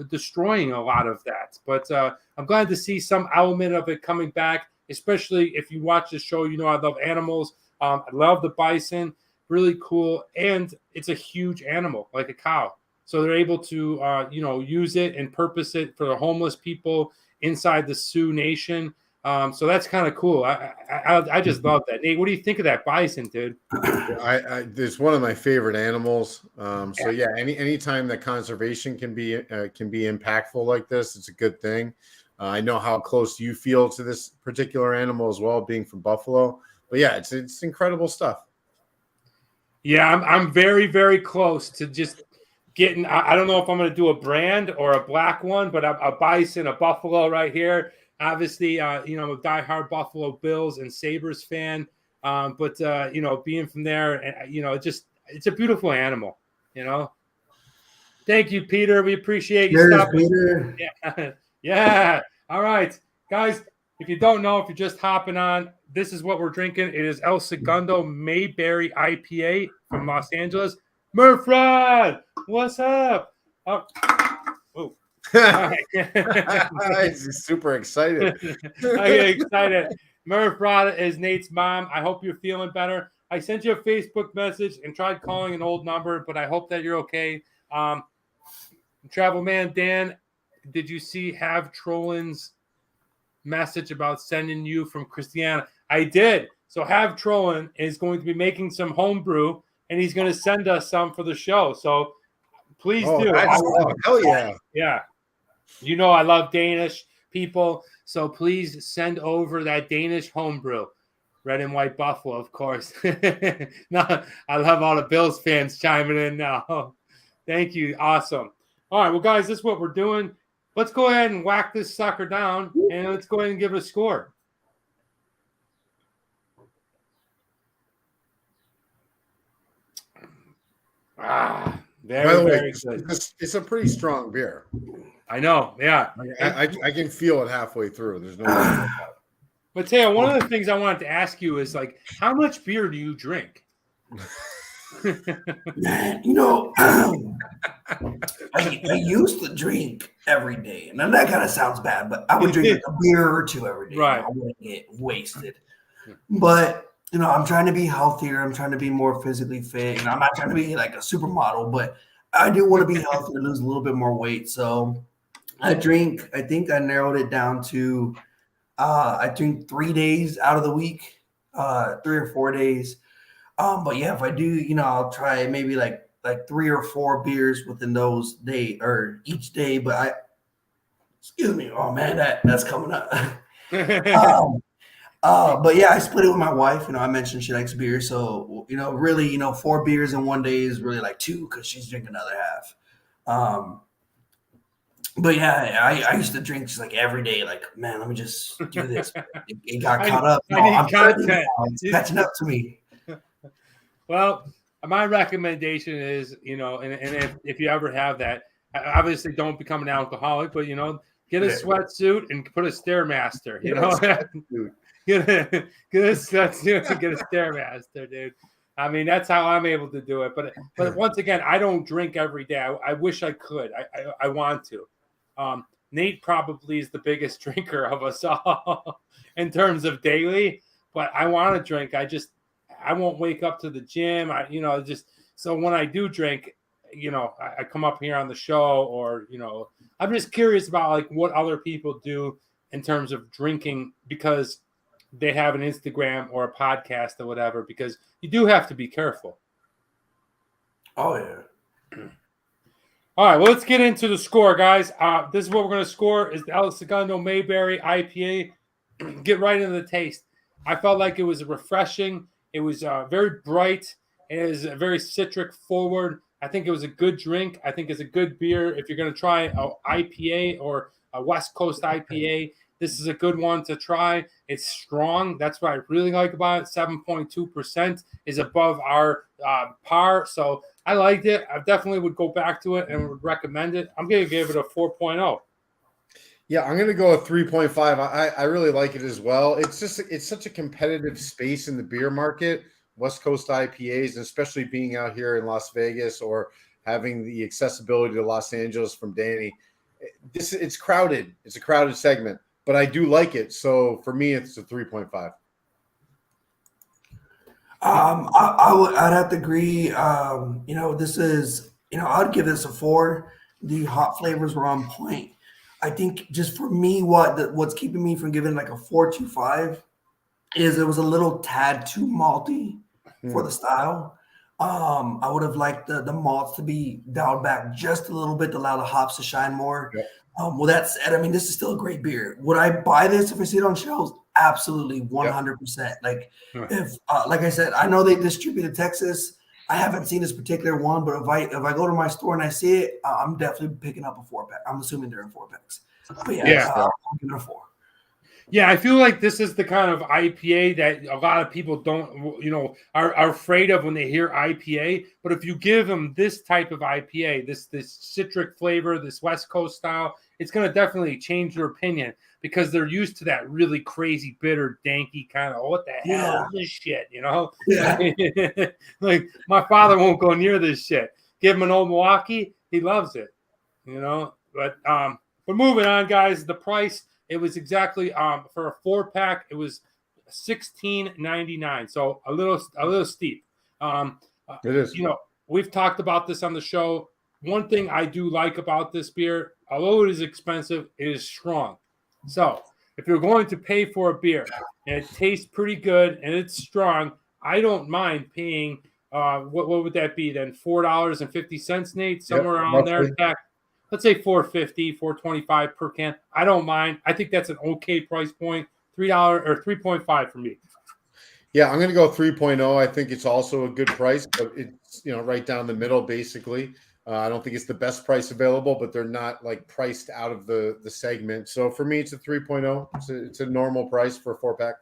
destroying a lot of that. But I'm glad to see some element of it coming back, especially if you watch the show. I love animals. I love the bison, really cool, and it's a huge animal like a cow. So they're able to use it and purpose it for the homeless people inside the Sioux Nation. So that's kind of cool. I just love that. Nate, what do you think of that bison, dude? It's one of my favorite animals. So yeah, anytime that conservation can be impactful like this, it's a good thing. I know how close you feel to this particular animal as well, being from Buffalo. But yeah, it's incredible stuff. Yeah, I'm very, very close to just getting. I don't know if I'm going to do a brand or a black one, but a bison, a buffalo right here. Obviously, I'm a diehard Buffalo Bills and Sabres fan. But being from there, and it's a beautiful animal. Thank you, Peter. We appreciate you stopping. Peter. Yeah. All right, guys. If you don't know, if you're just hopping on, this is what we're drinking. It is El Segundo Mayberry IPA from Los Angeles. Murphrod, what's up? Oh. He's super excited. I get excited. Murphrod is Nate's mom. I hope you're feeling better. I sent you a Facebook message and tried calling an old number, but I hope that you're okay. Travel man Dan, did you see Have Trollin's message about sending you from Christiana? I did. So Have Trollin is going to be making some homebrew, and he's going to send us some for the show. So please do. Hell yeah. Yeah. You know I love Danish people, so please send over that Danish homebrew. Red and white buffalo, of course. No, I love all the Bills fans chiming in now. Thank you. Awesome. All right, well, guys, this is what we're doing. Let's go ahead and whack this sucker down, and let's go ahead and give it a score. By the way, it's a pretty strong beer. I know, yeah. I can feel it halfway through. There's no way about it. But Teo, one of the things I wanted to ask you is, like, how much beer do you drink? Man, I used to drink every day, and that kind of sounds bad, but I would drink like a beer or two every day. Right. I wouldn't get wasted. But I'm trying to be healthier. I'm trying to be more physically fit. I'm not trying to be like a supermodel, but I do want to be healthier, lose a little bit more weight. So I think I narrowed it down to I drink 3 days out of the week, 3 or 4 days. But yeah, if I do, I'll try maybe like 3 or 4 beers within those days or each day. But excuse me, oh man, that's coming up. But yeah, I split it with my wife. I mentioned she likes beer, so really, 4 beers in one day is really like 2 because she's drinking another half. But yeah, I used to drink just like every day. Like, man, let me just do this. It got caught up. I'm it's catching up to me. Well, my recommendation is, and if you ever have that, obviously don't become an alcoholic, but get a sweatsuit and put a Stairmaster. Get a sweatsuit and get a Stairmaster, dude. I mean, that's how I'm able to do it. But once again, I don't drink every day. I wish I could. I want to. Nate probably is the biggest drinker of us all in terms of daily, but I want to drink. I won't wake up to the gym. So when I do drink, I come up here on the show, or, I'm just curious about like what other people do in terms of drinking because they have an Instagram or a podcast or whatever, because you do have to be careful. Oh, yeah. All right, well, let's get into the score, guys. This is what we're going to score is the El Segundo Mayberry IPA. Get right into the taste. I felt like it was refreshing. It was very bright. It is very citric forward. I think it was a good drink. I think it's a good beer. If you're going to try an IPA or a West Coast IPA, this is a good one to try. It's strong. That's what I really like about it. 7.2% is above our par. So I liked it. I definitely would go back to it and would recommend it. I'm going to give it a 4.0. Yeah, I'm going to go a 3.5. I really like it as well. It's such a competitive space in the beer market, West Coast IPAs, and especially being out here in Las Vegas or having the accessibility to Los Angeles from Danny. It's crowded. It's a crowded segment, but I do like it. So for me, it's a 3.5. I'd have to agree. This is, I'd give this a 4. The hop flavors were on point. I think just for me, what's keeping me from giving like a 4.25 is it was a little tad too malty for the style. I would have liked the malts to be dialed back just a little bit to allow the hops to shine more. Yep. With that said, I mean, this is still a great beer. Would I buy this if I see it on shelves? Absolutely, 100%. Yep. Like if, like I said, I know they distribute in Texas. I haven't seen this particular one, but if I go to my store and I see it, I'm definitely picking up a 4-pack. I'm assuming they're in 4-packs. But I'll give it a 4. Yeah, I feel like this is the kind of IPA that a lot of people don't, are afraid of when they hear IPA. But if you give them this type of IPA, this citric flavor, this West Coast style, it's going to definitely change your opinion because they're used to that really crazy, bitter, danky kind of, what the hell is this shit, Yeah. Like my father won't go near this shit. Give him an old Milwaukee, he loves it, But moving on, guys, the price. It was exactly for a 4-pack. It was $16.99, so a little steep. It is. We've talked about this on the show. One thing I do like about this beer, although it is expensive, it is strong. So if you're going to pay for a beer and it tastes pretty good and it's strong, I don't mind paying. What would that be then? $4.50, Nate, somewhere around there. Let's say $4.50, $4.25 per can. I don't mind. I think that's an okay price point. $3 or $3.5 for me. Yeah, I'm going to go 3.0. I think it's also a good price, but it's right down the middle basically. I don't think it's the best price available, but they're not like priced out of the segment. So for me, it's a 3.0. It's a normal price for a 4-pack.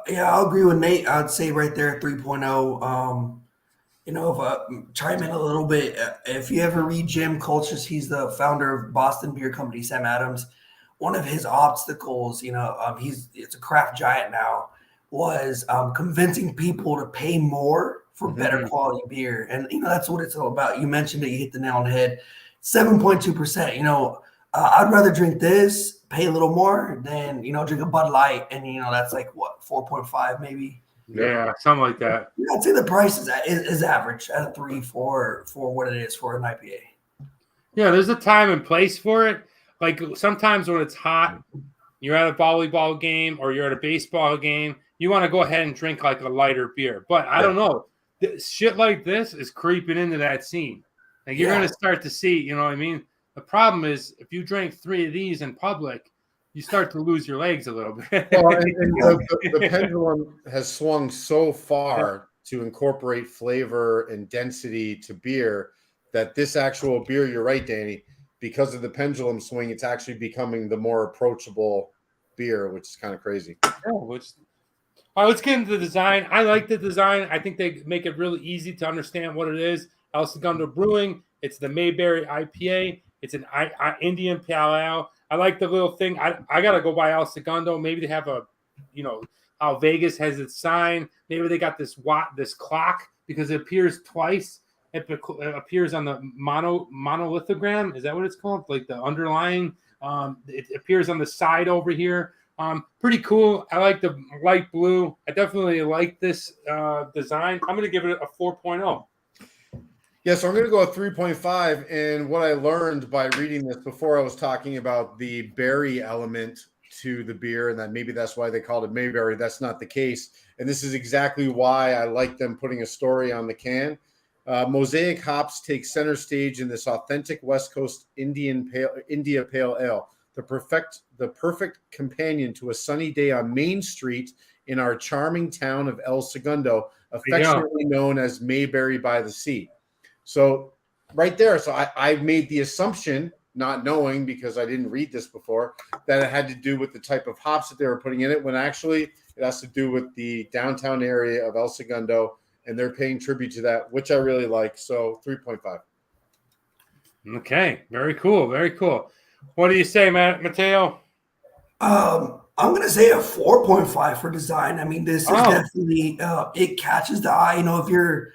Yeah, I'll agree with Nate. I'd say right there 3.0. If I chime in a little bit, if you ever read Jim Colchis, he's the founder of Boston Beer Company, Sam Adams. One of his obstacles, it's a craft giant now, was convincing people to pay more for better quality beer. And, that's what it's all about. You mentioned it, you hit the nail on the head. 7.2%, I'd rather drink this, pay a little more than, drink a Bud Light. And, that's like what, 4.5 maybe? Yeah, something like that. I'd say the price is average at a 3 for what it is for an IPA. Yeah, there's a time and place for it. Like sometimes when it's hot, you're at a volleyball game or you're at a baseball game, you want to go ahead and drink like a lighter beer. But I don't know. Shit like this is creeping into that scene. Like you're going to start to see, you know what I mean? The problem is if you drink 3 of these in public, you start to lose your legs a little bit. Well, and the pendulum has swung so far to incorporate flavor and density to beer that this actual beer, you're right, Danny, because of the pendulum swing, it's actually becoming the more approachable beer, which is kind of crazy. All right, let's get into the design. I like the design. I think they make it really easy to understand what it is. El Segundo Brewing. It's the Mayberry IPA. It's an Indian Pale Ale. I like the little thing. I got to go by El Segundo. Maybe they have how Vegas has its sign. Maybe they got this clock because it appears twice. It appears on the monolithogram. Is that what it's called? Like the underlying. It appears on the side over here. Pretty cool. I like the light blue. I definitely like this design. I'm going to give it a 4.0. Yeah, so I'm going to go with 3.5. And what I learned by reading this before, I was talking about the berry element to the beer, and that maybe that's why they called it Mayberry. That's not the case. And this is exactly why I like them putting a story on the can. Mosaic hops take center stage in this authentic West Coast India Pale Ale, the perfect companion to a sunny day on Main Street in our charming town of El Segundo, affectionately known as Mayberry by the Sea. So right there, so I made the assumption, not knowing because I didn't read this before, that it had to do with the type of hops that they were putting in it, when actually it has to do with the downtown area of El Segundo, and they're paying tribute to that, which I really like. So 3.5. Okay, very cool, very cool. What do you say, Mateo? I'm going to say a 4.5 for design. I mean, this is definitely, it catches the eye. If you're,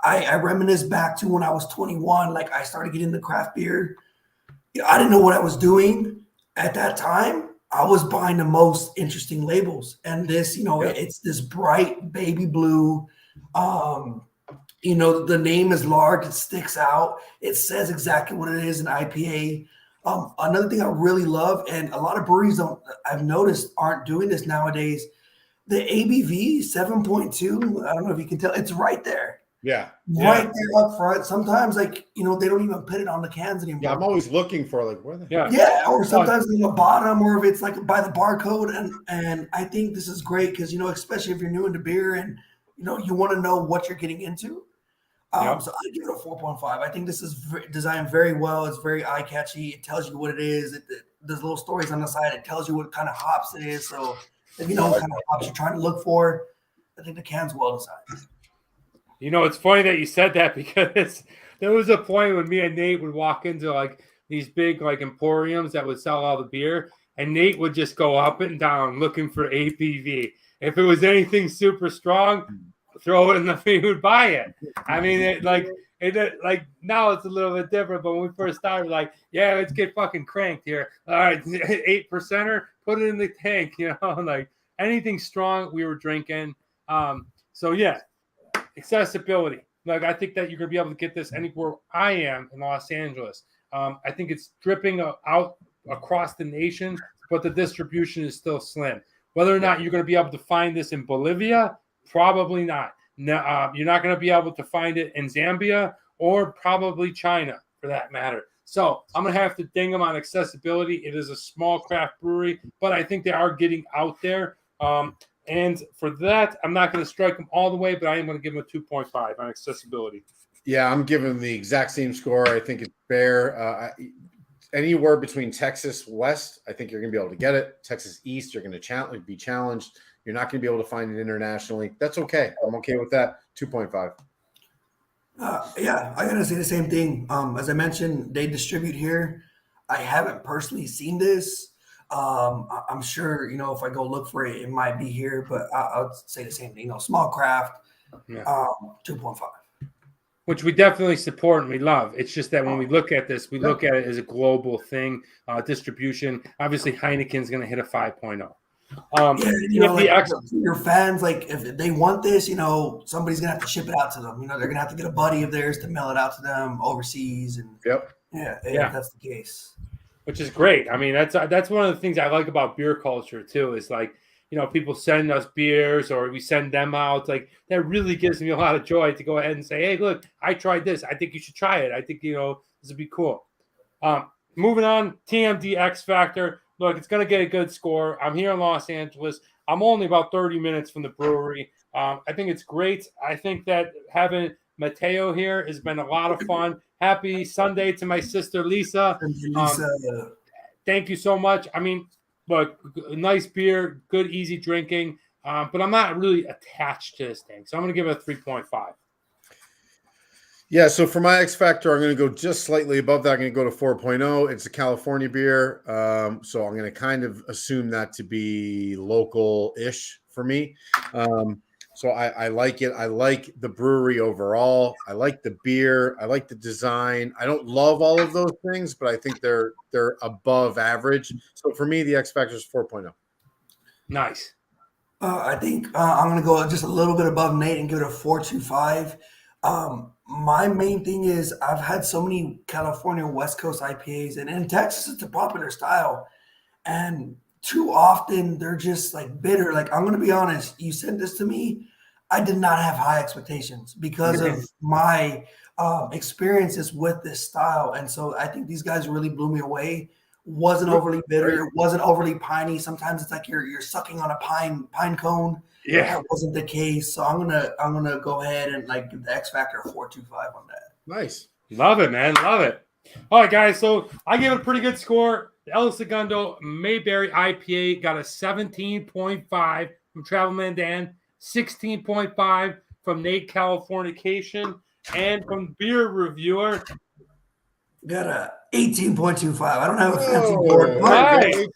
I reminisce back to when I was 21, like I started getting into craft beer. I didn't know what I was doing at that time. I was buying the most interesting labels. And this, it's this bright baby blue. The name is large. It sticks out. It says exactly what it is, an IPA. Another thing I really love, and a lot of breweries I've noticed aren't doing this nowadays, the ABV 7.2. I don't know if you can tell. It's right there. Yeah. Right there up front. Sometimes, they don't even put it on the cans anymore. Yeah, I'm always looking for where the Yeah, or sometimes in the bottom, or if it's like by the barcode. And I think this is great because, especially if you're new into beer and, you want to know what you're getting into. So I give it a 4.5. I think this is designed very well. It's very eye-catchy. It tells you what it is. there's little stories on the side. It tells you what kind of hops it is. So if you know what kind of hops you're trying to look for, I think the can's well designed. You know, it's funny that you said that because there was a point when me and Nate would walk into like these big like emporiums that would sell all the beer, and Nate would just go up and down looking for ABV. If it was anything super strong, throw it in the he would buy it. I mean, like now it's a little bit different, but when we first started, like, yeah, let's get fucking cranked here. All right, 8%er, put it in the tank, you know, like anything strong we were drinking. So yeah, accessibility. Like I think that you're gonna be able to get this anywhere I am in Los Angeles. I think it's dripping out across the nation, but the distribution is still slim. Whether or not you're going to be able to find this in Bolivia, probably not. No, you're not going to be able to find it in Zambia or probably China, for that matter. So I'm going to have to ding them on accessibility. It is a small craft brewery, but I think they are getting out there. And for that, I'm not going to strike them all the way, but I am going to give them a 2.5 on accessibility. Yeah, I'm giving the exact same score. I think it's fair. Anywhere between Texas West, I think you're going to be able to get it. Texas East, you're going to be challenged. You're not going to be able to find it internationally. That's okay. I'm okay with that. 2.5. Yeah, I got to say the same thing. As I mentioned, they distribute here. I haven't personally seen this. I'm sure, you know, if I go look for it, it might be here, but I'll say the same thing. You know, small craft, 2.5. Which we definitely support and we love. It's just that when we look at this, we look at it as a global thing, distribution. Obviously, Heineken's going to hit a 5.0. You know, like your fans, like if they want this, you know, somebody's going to have to ship it out to them. You know, they're going to have to get a buddy of theirs to mail it out to them overseas. And yeah, that's the case. Which is great. I mean, that's one of the things I like about beer culture too. Is like, you know, people send us beers or we send them out. Like that really gives me a lot of joy to go ahead and say, hey, look, I tried this. I think you should try it. I think, you know, this would be cool. Moving on, TMD X Factor. Look, it's going to get a good score. I'm here in Los Angeles. I'm only about 30 minutes from the brewery. I think it's great. I think that having Mateo here has been a lot of fun. Happy Sunday to my sister, Lisa. Thank you so much. I mean, look, nice beer, good, easy drinking, but I'm not really attached to this thing. So I'm going to give it a 3.5. Yeah, so for my X Factor, I'm going to go just slightly above that. I'm going to go to 4.0. It's a California beer, so I'm going to kind of assume that to be local-ish for me. So I like it. I like the brewery overall. I like the beer. I like the design. I don't love all of those things, but I think they're above average. So for me, the X Factor is 4.0. Nice. I think I'm going to go just a little bit above Nate and give it a 4.25. My main thing is I've had so many California West Coast IPAs, and in Texas, it's a popular style. And too often they're just like bitter. Like, I'm going to be honest, you sent this to me. I did not have high expectations because of my experiences with this style. And so I think these guys really blew me away. Wasn't overly bitter, wasn't overly piney. Sometimes it's like you're sucking on a pine cone. Yeah, that wasn't the case. So I'm gonna go ahead and like give the X Factor a 4.25 on that. Nice, love it, man, love it. All right, guys. So I give it a pretty good score. The El Segundo Mayberry IPA got a 17.5 from Travelman Dan, 16.5 from Nate Californication, and from Beer Reviewer. Got a 18.25. I don't have a fancy board. All right.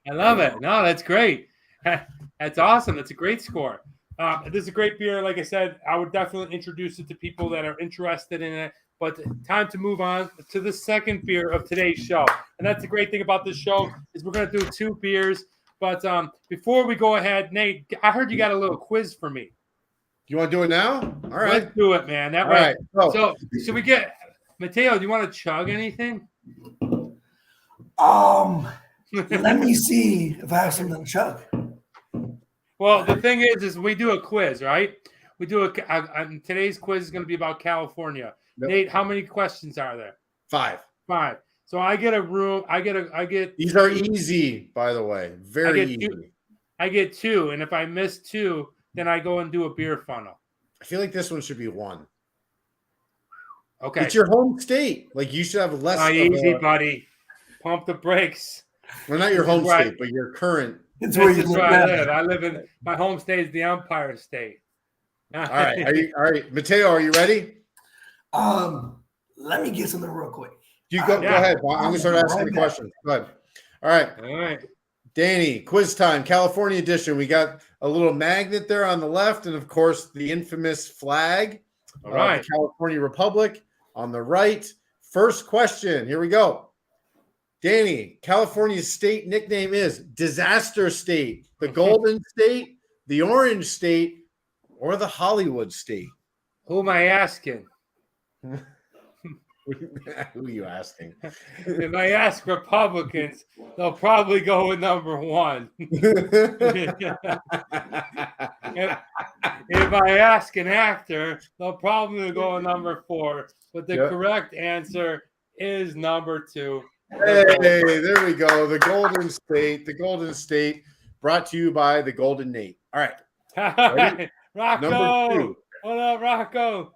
I love it. No, that's great. That's awesome. That's a great score. This is a great beer. Like I said, I would definitely introduce it to people that are interested in it. But time to move on to the second beer of today's show. And that's the great thing about this show is we're going to do 2 beers. But before we go ahead, Nate, I heard you got a little quiz for me. You want to do it now? All right. Let's do it, man. That way. Right. So should we get Mateo? Do you want to chug anything? Let me see if I have something to chug. Well, the thing is we do a quiz, right? We do today's quiz is going to be about California. Yep. Nate, how many questions are there? 5. So I get a room. I get. These are easy, by the way. Very easy. I get 2, and if I miss 2, then I go and do a beer funnel. I feel like this one should be 1. Okay. It's your home state. Like you should have less. Easy, buddy. Pump the brakes. Well, not your home Right. state, but your current. It's where you This is where I live. live. I live in my home state is the Empire State. All right. All right. Mateo, are you ready? Let me get something real quick. You go ahead. I'm going to start asking the back. questions. Go ahead. All right. All right. Danny, quiz time, California edition. We got a little magnet there on the left, and of course, the infamous flag All right. of the California Republic on the right. First question. Here we go. Danny, California's state nickname is Disaster State, the Golden State, the Orange State, or the Hollywood State? Who am I asking? Who are you asking? If I ask Republicans, they'll probably go with number one. If I ask an actor, they'll probably go with number 4. But the correct answer is number 2. Hey, there we go. The Golden State. The Golden State brought to you by the Golden Nate. All right. Ready? Rocco. Number 2. What up, Rocco?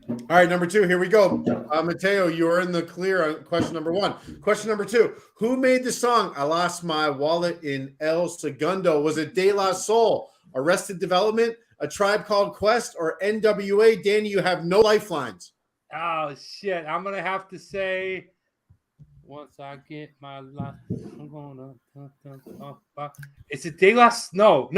All right, number 2. Here we go. Mateo, you are in the clear on question number 1. Question number 2. Who made the song "I Lost My Wallet in El Segundo"? Was it De La Soul, Arrested Development, A Tribe Called Quest, or NWA? Danny, you have no lifelines. Oh shit! I'm gonna have to say. Once I get my life, I'm gonna. Is it De La? No.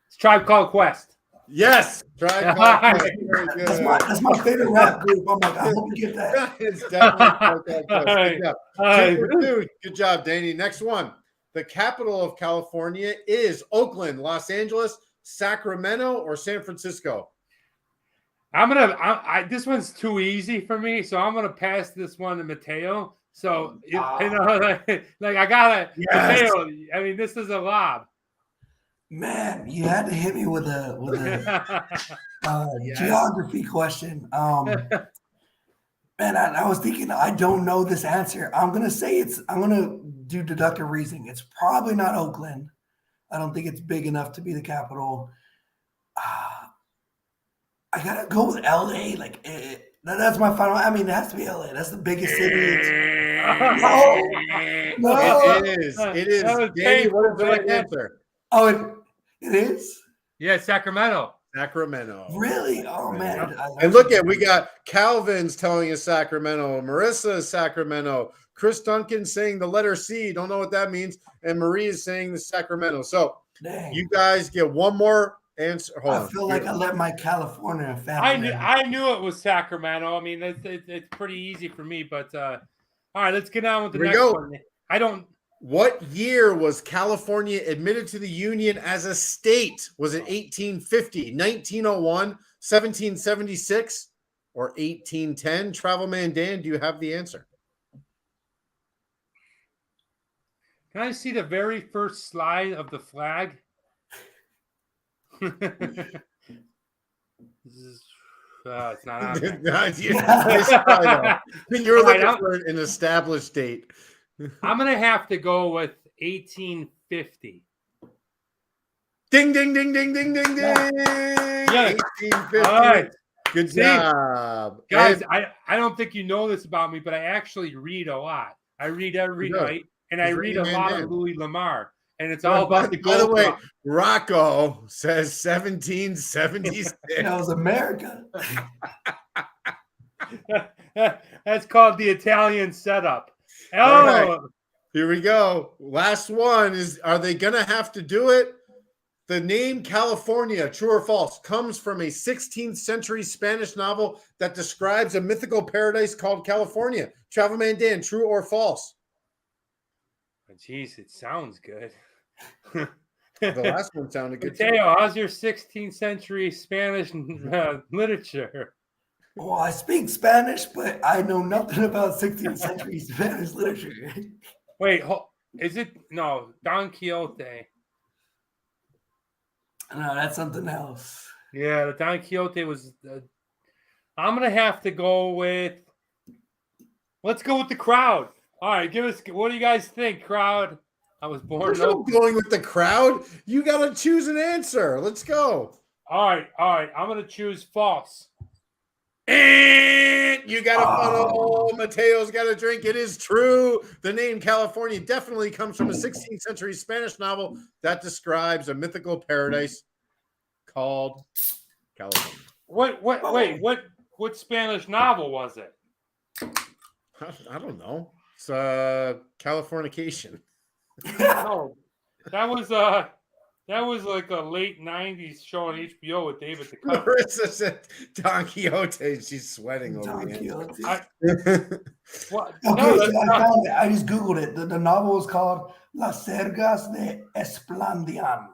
It's Tribe Called Quest. Yes, Tribe Called Quest. Very good. That's my favorite rap group. I'm like, I hope you get that. It's definitely Tribe Called Quest. Good job. All right. 2 for 2. Good job, Danny. Next one. The capital of California is Oakland, Los Angeles, Sacramento, or San Francisco? This one's too easy for me, so I'm gonna pass this one to Mateo. So you know, like I gotta Mateo. I mean, this is a lob. Man, you had to hit me with a geography question. Man, I was thinking I don't know this answer. I'm gonna do deductive reasoning. It's probably not Oakland. I don't think it's big enough to be the capital. I gotta go with LA. That's my final. I mean, it has to be LA. That's the biggest city. No. It is. Danny, what is the right answer? Oh, it is? Yeah, Sacramento. Sacramento. Really? Oh, man. And look we got Calvin's telling us Sacramento. Marissa is Sacramento. Chris Duncan saying the letter C. Don't know what that means. And Marie is saying the Sacramento. So you guys get one more answer. Hold on. I feel like I let my California family. I knew it was Sacramento. I mean, it's pretty easy for me. But all right, let's get on with the next one. What year was California admitted to the Union as a state? Was it 1850, 1901, 1776, or 1810? Travelman Dan, do you have the answer? Can I see the very first slide of the flag? It's not on there. You're looking for an established date. I'm going to have to go with 1850. Ding, ding, ding, ding, ding, ding, ding. Yeah. 1850. All right. Good job. Guys, I don't think you know this about me, but I actually read a lot. I read every night, and I read a lot of Louis Lamar. And it's all about the gold. By the way, Rocco says 1776. That was America. That's called the Italian setup. All right. Here we go. Last one is, are they going to have to do it? The name California, true or false, comes from a 16th century Spanish novel that describes a mythical paradise called California. Travelman Dan, true or false? Jeez, it sounds good. The last one sounded good. Mateo, how's your 16th century Spanish literature? Well, I speak Spanish, but I know nothing about 16th century Spanish literature. Wait, is it? No, Don Quixote. No, that's something else. Yeah, the Don Quixote was. I'm gonna have to go with. Let's go with the crowd. All right, give us. What do you guys think, crowd? I was born. Going with the crowd. You got to choose an answer. Let's go. All right. I'm gonna choose false. And you got a funnel. Mateo's got a drink. It is true. The name California definitely comes from a 16th century Spanish novel that describes a mythical paradise called California. What Spanish novel was it? I don't know. It's Californication. No, that was like a late '90s show on HBO with David Duchovny. Marissa said Don Quixote. She's sweating over here. What? Okay, No, so I found it. I just Googled it. The novel is called Las Sergas de Esplandian.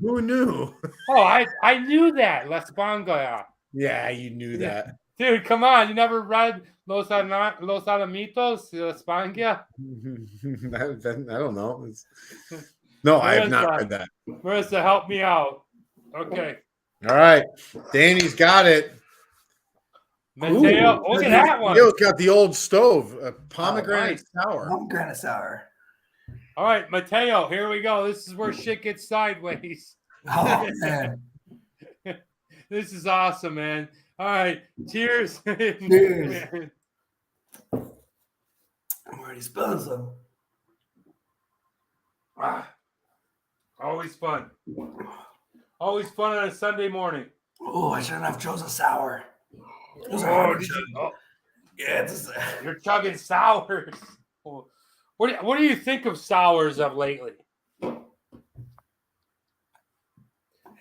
Who knew? Oh, I knew that. La Spanga. Yeah, you knew that. Dude, come on. You never read Los Alamitos, La Spanga? I don't know. No, I have not read that. Marissa, help me out. Okay. All right. Danny's got it. Mateo, look at that one. Mateo's got the old stove, pomegranate sour. Pomegranate sour. All right, Mateo, here we go. This is where shit gets sideways. Oh, man. This is awesome, man. All right, cheers. Cheers. I'm already spilling some. Always fun. Always fun on a Sunday morning. Oh, I shouldn't have chosen sour. Yeah, it's you're chugging sours. What do you think of sours of lately?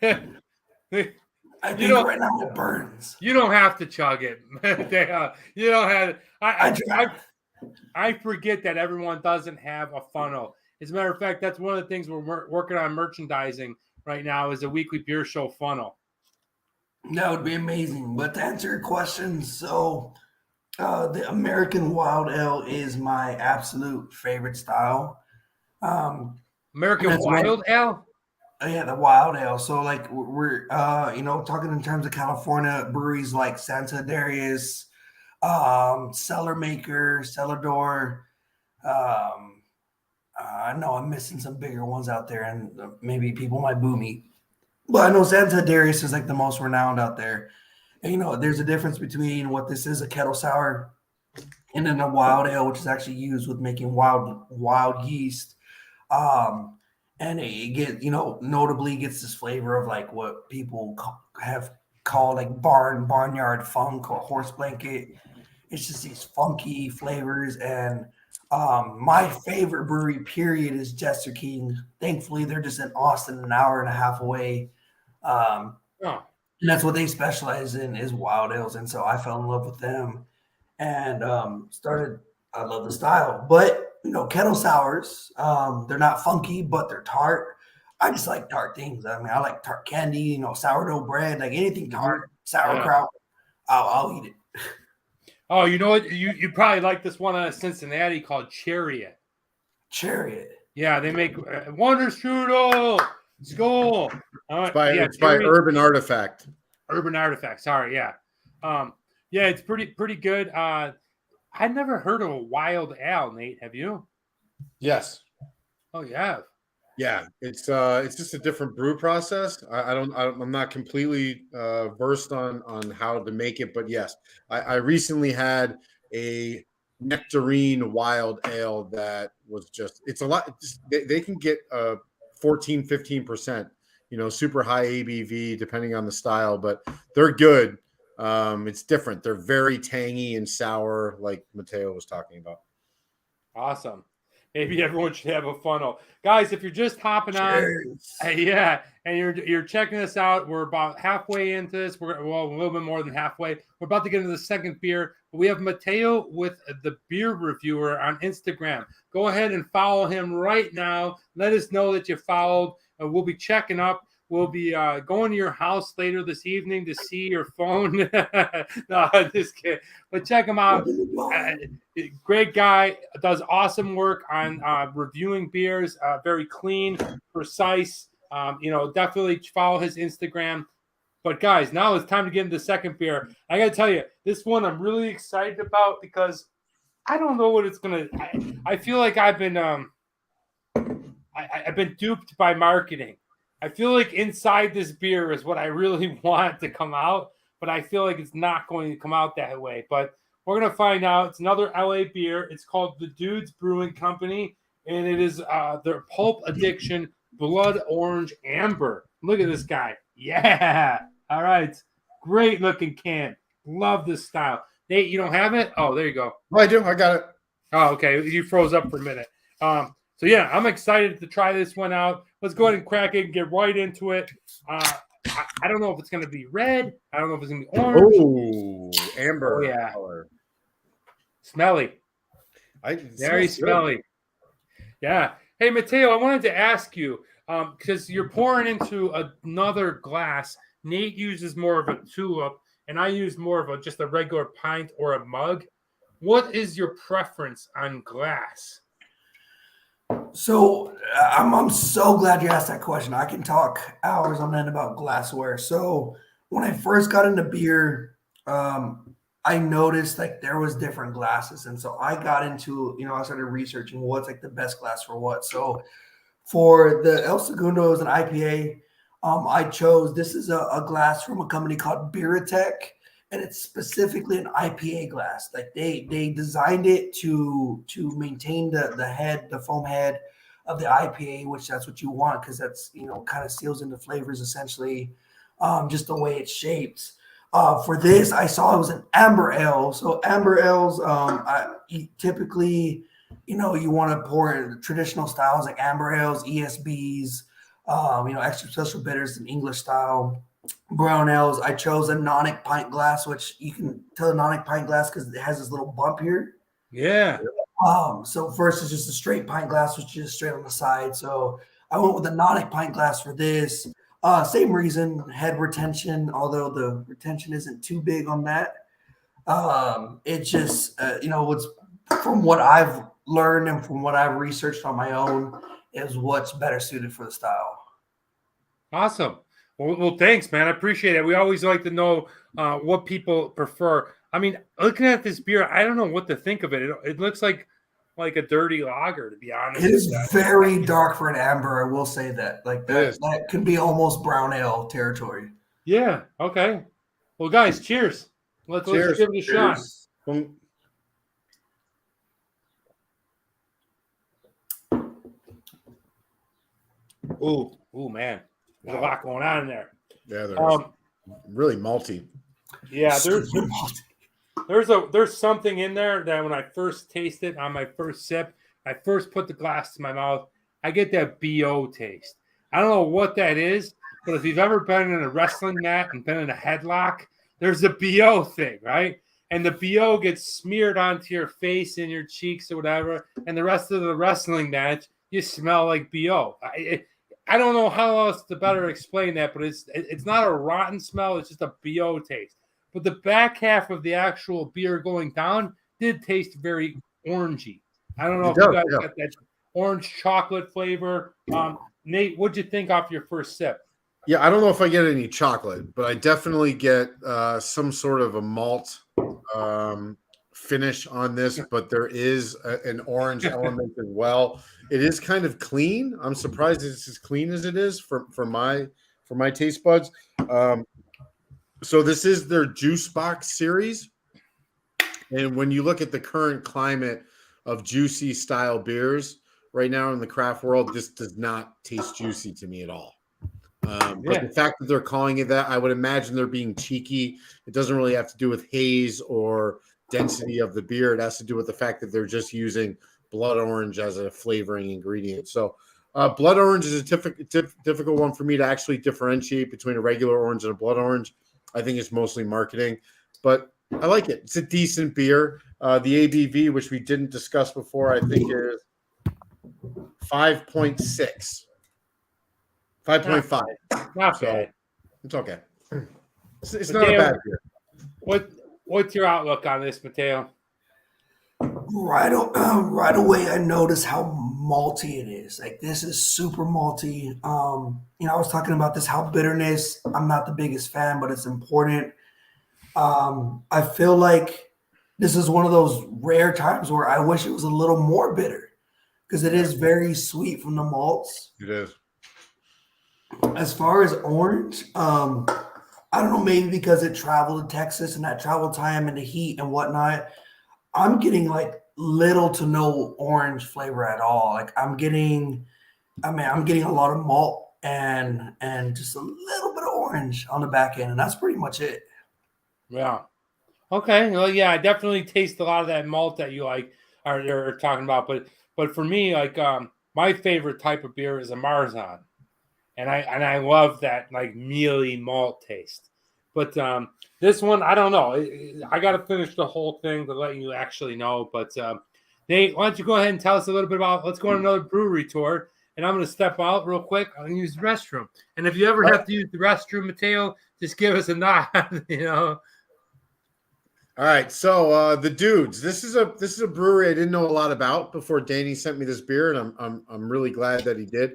I think right now it burns. You don't have to chug it. You don't have. I forget that everyone doesn't have a funnel. As a matter of fact, that's one of the things we're working on merchandising right now is a weekly beer show funnel. That would be amazing. But to answer your question, so the American Wild Ale is my absolute favorite style. American Wild Ale? Yeah, the Wild Ale. So like we're talking in terms of California breweries like Santa Darius, Cellar Maker, Cellar Door. I know I'm missing some bigger ones out there, and maybe people might boo me. But I know Santa Darius is like the most renowned out there. And, there's a difference between what this is, a kettle sour, and then a wild ale, which is actually used with making wild yeast. And it notably gets this flavor of like what people have called like barnyard funk or horse blanket. It's just these funky flavors. And my favorite brewery period is Jester King. Thankfully, they're just in Austin, an hour and a half away. And that's what they specialize in is wild ales. And so I fell in love with them and I love the style. But, kettle sours, they're not funky, but they're tart. I just like tart things. I mean, I like tart candy, sourdough bread, like anything tart, sauerkraut. I'll eat it. Oh, you know what? You probably like this one out of Cincinnati called Chariot. Chariot. Yeah, they make Wonder Strudel. Skull. It's by Urban Artifact. Urban Artifact. Sorry, yeah. It's pretty good. I've never heard of a wild ale, Nate. Have you? Yes. Oh, yeah. Yeah, it's just a different brew process. I'm not completely versed on how to make it, but yes, I recently had a Nectarine Wild Ale that was it's a lot. They can get 14-15%, super high ABV depending on the style, but they're good. It's different. They're very tangy and sour, like Mateo was talking about. Awesome. Maybe everyone should have a funnel, guys. If you're just hopping on, and you're checking us out, we're about halfway into this. We're a little bit more than halfway. We're about to get into the second beer. We have Mateo with the beer reviewer on Instagram. Go ahead and follow him right now. Let us know that you followed. We'll be checking up. We'll be going to your house later this evening to see your phone. No, just kidding. But check him out. Great guy. Does awesome work on reviewing beers. Very clean, precise. Definitely follow his Instagram. But guys, now it's time to get into the second beer. I got to tell you, this one I'm really excited about because I don't know what it's going to. I feel like I've been I've been duped by marketing. I feel like inside this beer is what I really want to come out, but I feel like it's not going to come out that way. But we're going to find out. It's another LA beer. It's called the Dudes Brewing Company, and it is their Pulp Addiction Blood Orange Amber. Look at this guy. Yeah. All right. Great looking can. Love this style. Nate, you don't have it? Oh, there you go. Oh, I do. I got it. Oh, okay. You froze up for a minute. So yeah, I'm excited to try this one out. Let's go ahead and crack it and get right into it. I don't know if it's going to be red. I don't know if it's going to be orange. Oh, amber. Oh, yeah. Color. Smelly. Very smelly. Yeah. Hey, Mateo, I wanted to ask you, because you're pouring into another glass. Nate uses more of a tulip, and I use more of just a regular pint or a mug. What is your preference on glass? So I'm so glad you asked that question. I can talk hours on end about glassware. So when I first got into beer, I noticed like there was different glasses. And so I got into, I started researching what's like the best glass for what. So for the El Segundo is an IPA. I chose, this is a glass from a company called Beeratech, and it's specifically an IPA glass. Like they designed it to maintain the foam head of the IPA, which that's what you want, because that's, kind of seals in the flavors essentially, just the way it's shaped. For this, I saw it was an amber ale. So amber ales, typically, you want to pour in traditional styles like amber ales, ESBs, extra special bitters in English style. Brown ales, I chose a Nonic pint glass, which you can tell a Nonic pint glass because it has this little bump here. Yeah. So first is just a straight pint glass, which is straight on the side. So I went with a Nonic pint glass for this. Same reason, head retention, although the retention isn't too big on that. It just, what's from what I've learned and from what I've researched on my own is what's better suited for the style. Awesome. Well, thanks, man. I appreciate it. We always like to know what people prefer. I mean, looking at this beer, I don't know what to think of it. It looks like a dirty lager, to be honest. It is very dark for an amber. I will say that. Like that could be almost brown ale territory. Yeah. Okay. Well, guys, cheers. Let's give it a shot. Ooh, man. There's a lot going on in there. Yeah, there's really malty. Yeah, there's something in there that when I first taste it on my first sip, I first put the glass to my mouth, I get that BO taste. I don't know what that is, but if you've ever been in a wrestling mat and been in a headlock, there's a BO thing, right? And the BO gets smeared onto your face and your cheeks or whatever, and the rest of the wrestling match, you smell like BO. I don't know how else to better explain that, but it's not a rotten smell. It's just a BO taste. But the back half of the actual beer going down did taste very orangey. I don't know if you guys got that orange chocolate flavor. Nate, what'd you think off your first sip? Yeah, I don't know if I get any chocolate, but I definitely get some sort of a malt finish on this, but there is an orange element as well. It is kind of clean. I'm surprised it's as clean as it is for my taste buds. So this is their juice box series. And when you look at the current climate of juicy style beers right now in the craft world, this does not taste juicy to me at all. But the fact that they're calling it that, I would imagine they're being cheeky. It doesn't really have to do with haze or density of the beer. It has to do with the fact that they're just using blood orange as a flavoring ingredient. So blood orange is a difficult one for me to actually differentiate between a regular orange and a blood orange. I think it's mostly marketing, but I like it. It's a decent beer. The ABV, which we didn't discuss before, I think is 5.6. 5.5. Not bad. It's okay. It's not a bad beer. What's your outlook on this, Mateo? Right away, I noticed how malty it is. Like this is super malty. I was talking about this, how bitterness. I'm not the biggest fan, but it's important. I feel like this is one of those rare times where I wish it was a little more bitter because it is very sweet from the malts. It is. As far as orange, I don't know, maybe because it traveled to Texas and that travel time and the heat and whatnot, I'm getting like little to no orange flavor at all. Like I'm getting a lot of malt and just a little bit of orange on the back end, and that's pretty much it. Yeah. Okay. Well, yeah, I definitely taste a lot of that malt that you like are talking about. But for me, like my favorite type of beer is a Marzahn. And I love that like mealy malt taste. But this one, I don't know. I got to finish the whole thing to let you actually know. But Nate, why don't you go ahead and tell us a little bit about? Let's go on another brewery tour, and I'm going to step out real quick. I'm going to use the restroom. And if you ever have to use the restroom, Mateo, just give us a nod. You know. All right, so the dudes. This is a brewery I didn't know a lot about before Danny sent me this beer, and I'm really glad that he did.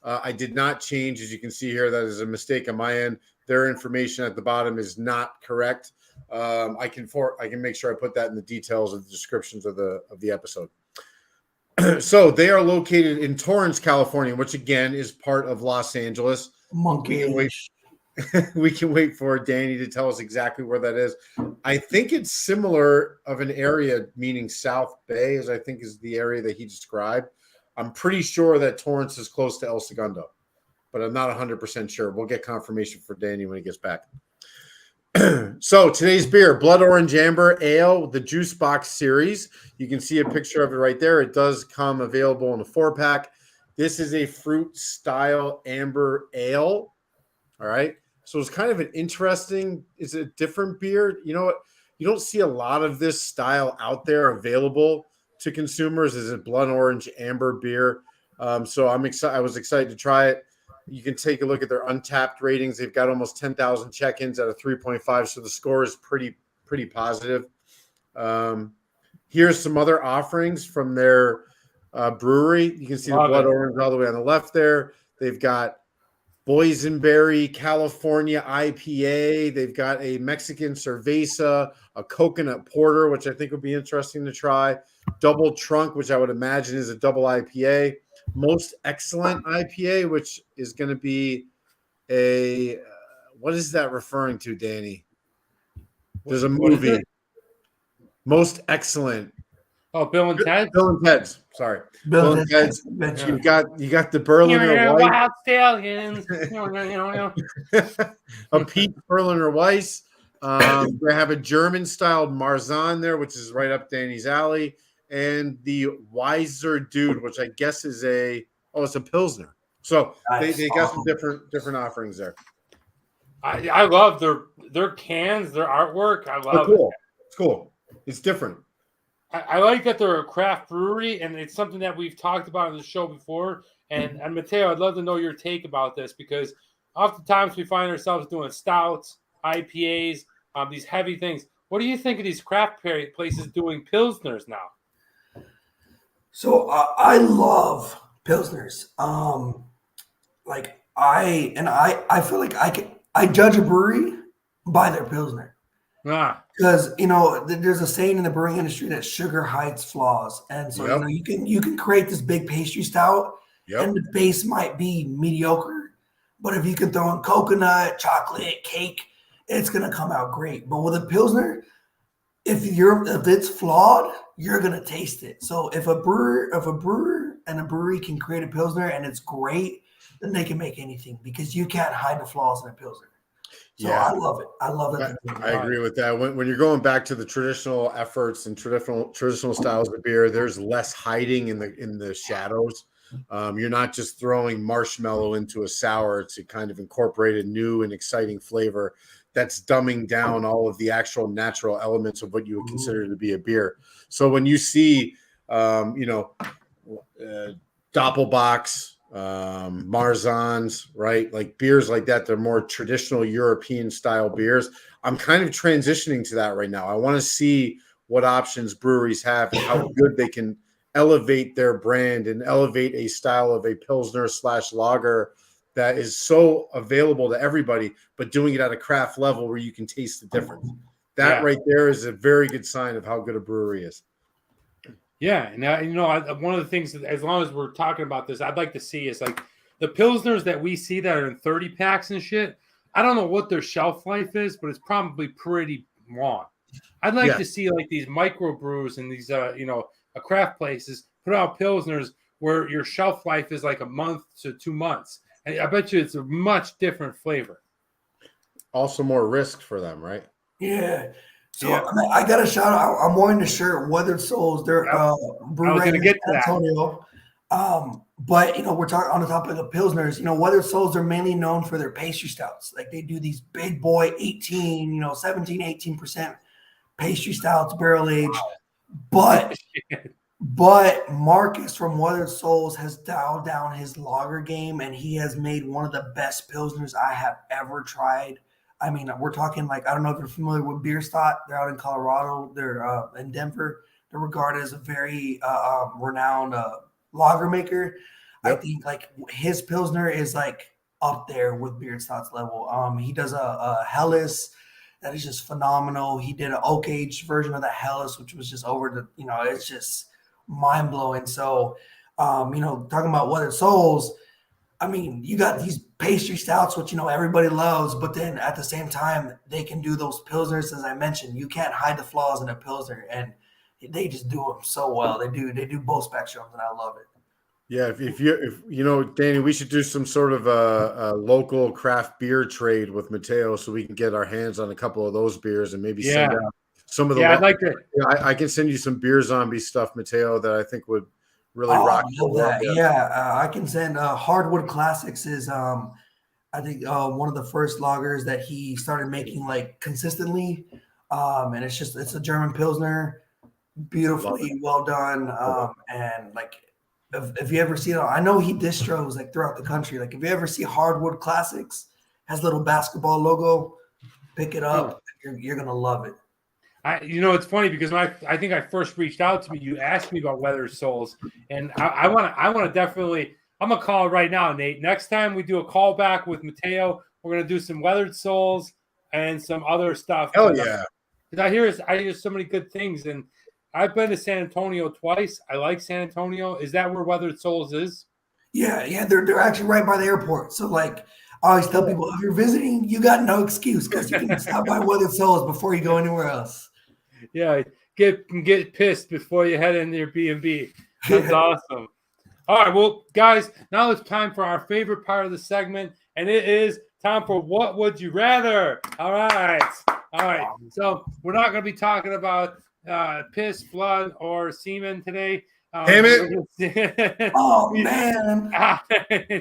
I did not change, as you can see here. That is a mistake on my end. Their information at the bottom is not correct. I can make sure I put that in the details of the descriptions of the episode. So they are located in Torrance, California, which again is part of Los Angeles. Monkey. We can wait for Danny to tell us exactly where that is. I think it's similar of an area, meaning South Bay, as I think is the area that he described. I'm pretty sure that Torrance is close to El Segundo, but I'm not 100% sure. We'll get confirmation for Danny when he gets back. So today's beer, Blood Orange Amber Ale, the Juice Box series. You can see a picture of it right there. It does come available in a 4-pack. This is a fruit style amber ale. All right. So it's kind of an interesting, it's a different beer. You know what? You don't see a lot of this style out there available to consumers. Is it blood orange amber beer? So I'm excited. I was excited to try it. You can take a look at their Untapped ratings. They've got almost 10,000 check-ins out of 3.5. So the score is pretty positive. Here's some other offerings from their brewery. You can see the blood orange all the way on the left there. They've got Boysenberry California IPA. They've got a Mexican cerveza, a coconut porter, which I think would be interesting to try. Double trunk, which I would imagine is a double IPA. Most excellent IPA, which is going to be a what is that referring to, Danny? There's a movie. Most excellent. Oh, Bill and Ted. Bill and Ted's. Sorry, Bill and Ted's. You got the Berliner Weiss. Wild Stallions. A peach Berliner Weiss. They have a German-styled Marzahn there, which is right up Danny's alley, and the Weiser Dude, which I guess is it's a Pilsner. So they got some different offerings there. I love their cans, their artwork. I love cool. It's cool. It's different. I like that they're a craft brewery, and it's something that we've talked about on the show before. And Mateo, I'd love to know your take about this, because oftentimes we find ourselves doing stouts, IPAs, these heavy things. What do you think of these craft places doing Pilsners now? So I love Pilsners. I feel like I judge a brewery by their Pilsner. Because there's a saying in the brewing industry that sugar hides flaws, and so you can create this big pastry stout, and the base might be mediocre, but if you can throw in coconut, chocolate, cake, it's gonna come out great. But with a Pilsner, if it's flawed, you're gonna taste it. So if a brewer and a brewery can create a Pilsner and it's great, then they can make anything, because you can't hide the flaws in a Pilsner. So I love it. I love it. I agree with that. When you're going back to the traditional efforts and traditional styles of beer, there's less hiding in the shadows. You're not just throwing marshmallow into a sour to kind of incorporate a new and exciting flavor that's dumbing down all of the actual natural elements of what you would consider to be a beer. So when you see, Doppelbocks, Marzahns, right? Like beers like that, they're more traditional European style beers. I'm kind of transitioning to that right now. I want to see what options breweries have and how good they can elevate their brand and elevate a style of a Pilsner / lager that is so available to everybody, but doing it at a craft level where you can taste the difference. That right there is a very good sign of how good a brewery is. Yeah, and one of the things that, as long as we're talking about this, I'd like to see is like the Pilsners that we see that are in 30 packs and shit. I don't know what their shelf life is, but it's probably pretty long. I'd like to see like these microbrews and these, craft places put out pilsners where your shelf life is like a month to 2 months. And I bet you it's a much different flavor. Also more risk for them, right? Yeah. So I got a shout out. I'm wearing the shirt, Weathered Souls. They're brewery in San Antonio. But we're talking on the topic of pilsners. Weathered Souls are mainly known for their pastry stouts. Like they do these big boy 17, 18% pastry stouts, barrel aged. But Marcus from Weathered Souls has dialed down his lager game, and he has made one of the best pilsners I have ever tried. I mean, we're talking like, I don't know if you're familiar with Bierstadt. They're out in Colorado. They're in Denver. They're regarded as a very renowned lager maker. Yep. I think like his pilsner is like up there with Bierstadt's level. He does a Helles that is just phenomenal. He did an oak aged version of the Helles, which was just over the, it's just mind blowing. So, talking about Weathered Souls, I mean, you got these pastry stouts, which, everybody loves, but then at the same time, they can do those pilsners, as I mentioned. You can't hide the flaws in a pilsner, and they just do them so well. They do both spectrums, and I love it. Yeah, if Danny, we should do some sort of a local craft beer trade with Mateo so we can get our hands on a couple of those beers and maybe send out some of the. Yeah, I'd like to. I can send you some beer zombie stuff, Mateo, that I think would really rock. I can send Hardwood Classics is I think one of the first lagers that he started making like consistently, and it's a German pilsner, beautifully well done, and like if you ever see it, I know he distros like throughout the country. Like if you ever see Hardwood Classics, has a little basketball logo, pick it up. You're gonna love it. It's funny because when I think I first reached out to me, you asked me about Weathered Souls, and I want to definitely. I'm gonna call it right now, Nate. Next time we do a call back with Mateo, we're gonna do some Weathered Souls and some other stuff. Hell yeah! I hear so many good things, and I've been to San Antonio twice. I like San Antonio. Is that where Weathered Souls is? Yeah, they're actually right by the airport. So like. I always tell people, if you're visiting, you got no excuse because you can stop by Weathered Souls before you go anywhere else. Yeah, get pissed before you head into your B&B. That's awesome. All right, well, guys, now it's time for our favorite part of the segment, and it is time for What Would You Rather? All right. So we're not going to be talking about piss, blood, or semen today. Damn it. Oh, man.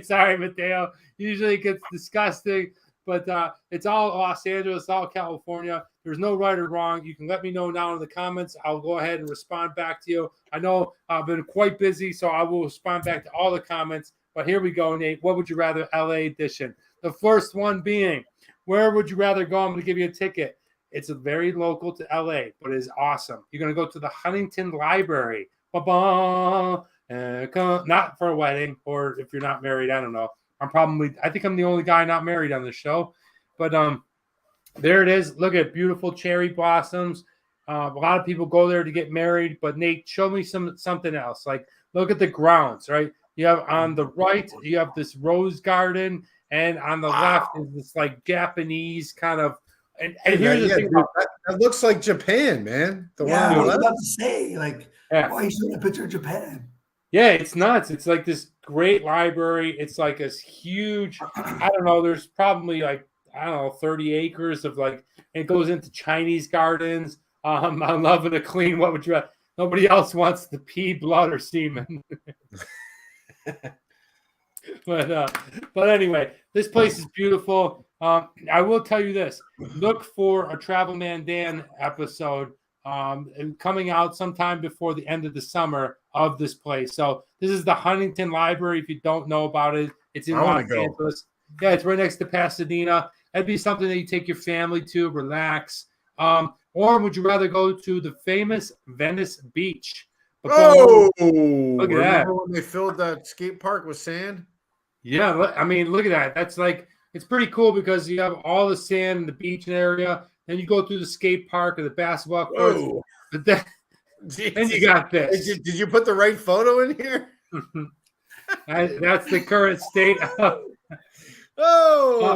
Sorry, Mateo. Usually it gets disgusting, but it's all Los Angeles, all California. There's no right or wrong. You can let me know down in the comments. I'll go ahead and respond back to you. I know I've been quite busy, so I will respond back to all the comments. But here we go, Nate. What would you rather, LA edition? The first one being, where would you rather go? I'm going to give you a ticket. It's very local to LA, but it is awesome. You're going to go to the Huntington Library. Not for a wedding, or if you're not married, I don't know. I think I'm the only guy not married on the show, but there it is. Look at beautiful cherry blossoms. A lot of people go there to get married, but Nate, show me something else. Like, look at the grounds, right? You have on the right, you have this rose garden, and on the left is this like Japanese kind of. And here's the thing about that looks like Japan, man. I was about to say, like, why are you showing a picture of Japan? Yeah, it's nuts. It's like this great library. It's like this huge, I don't know, there's probably like, 30 acres of like, it goes into Chinese gardens. I'm loving a clean. What would you rather? Nobody else wants to pee, blood, or semen. But anyway, this place is beautiful. I will tell you this. Look for a Travel Man Dan episode coming out sometime before the end of the summer of this place. So this is the Huntington Library. If you don't know about it, it's in Los Angeles. Yeah, it's right next to Pasadena. That'd be something that you take your family to, relax. Or would you rather go to the famous Venice Beach? Look at that. When they filled that skate park with sand? Yeah, I mean, look at that. That's like, it's pretty cool because you have all the sand in the beach area. Then you go through the skate park or the basketball court. But then you got this. Did you put the right photo in here? That's the current state of.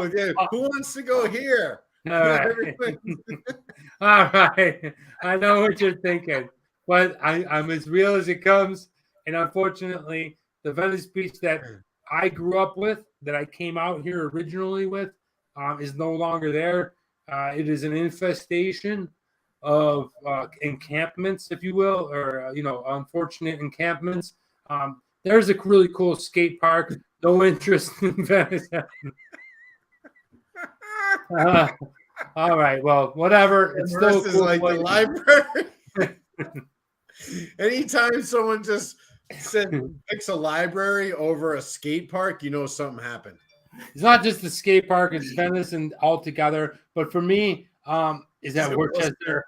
know. Who wants to go here? All right. All right. I know what you're thinking, but I'm as real as it comes. And unfortunately, the Venice Beach that I grew up with, that I came out here originally with, is no longer there. It is an infestation of encampments, if you will, or unfortunate encampments. There's a really cool skate park. No interest in Venice. All right. Well, whatever. It's still is cool like place. the library. Anytime someone just picks a library over a skate park, something happened. It's not just the skate park; it's Venice and altogether. But for me, is that Worcester?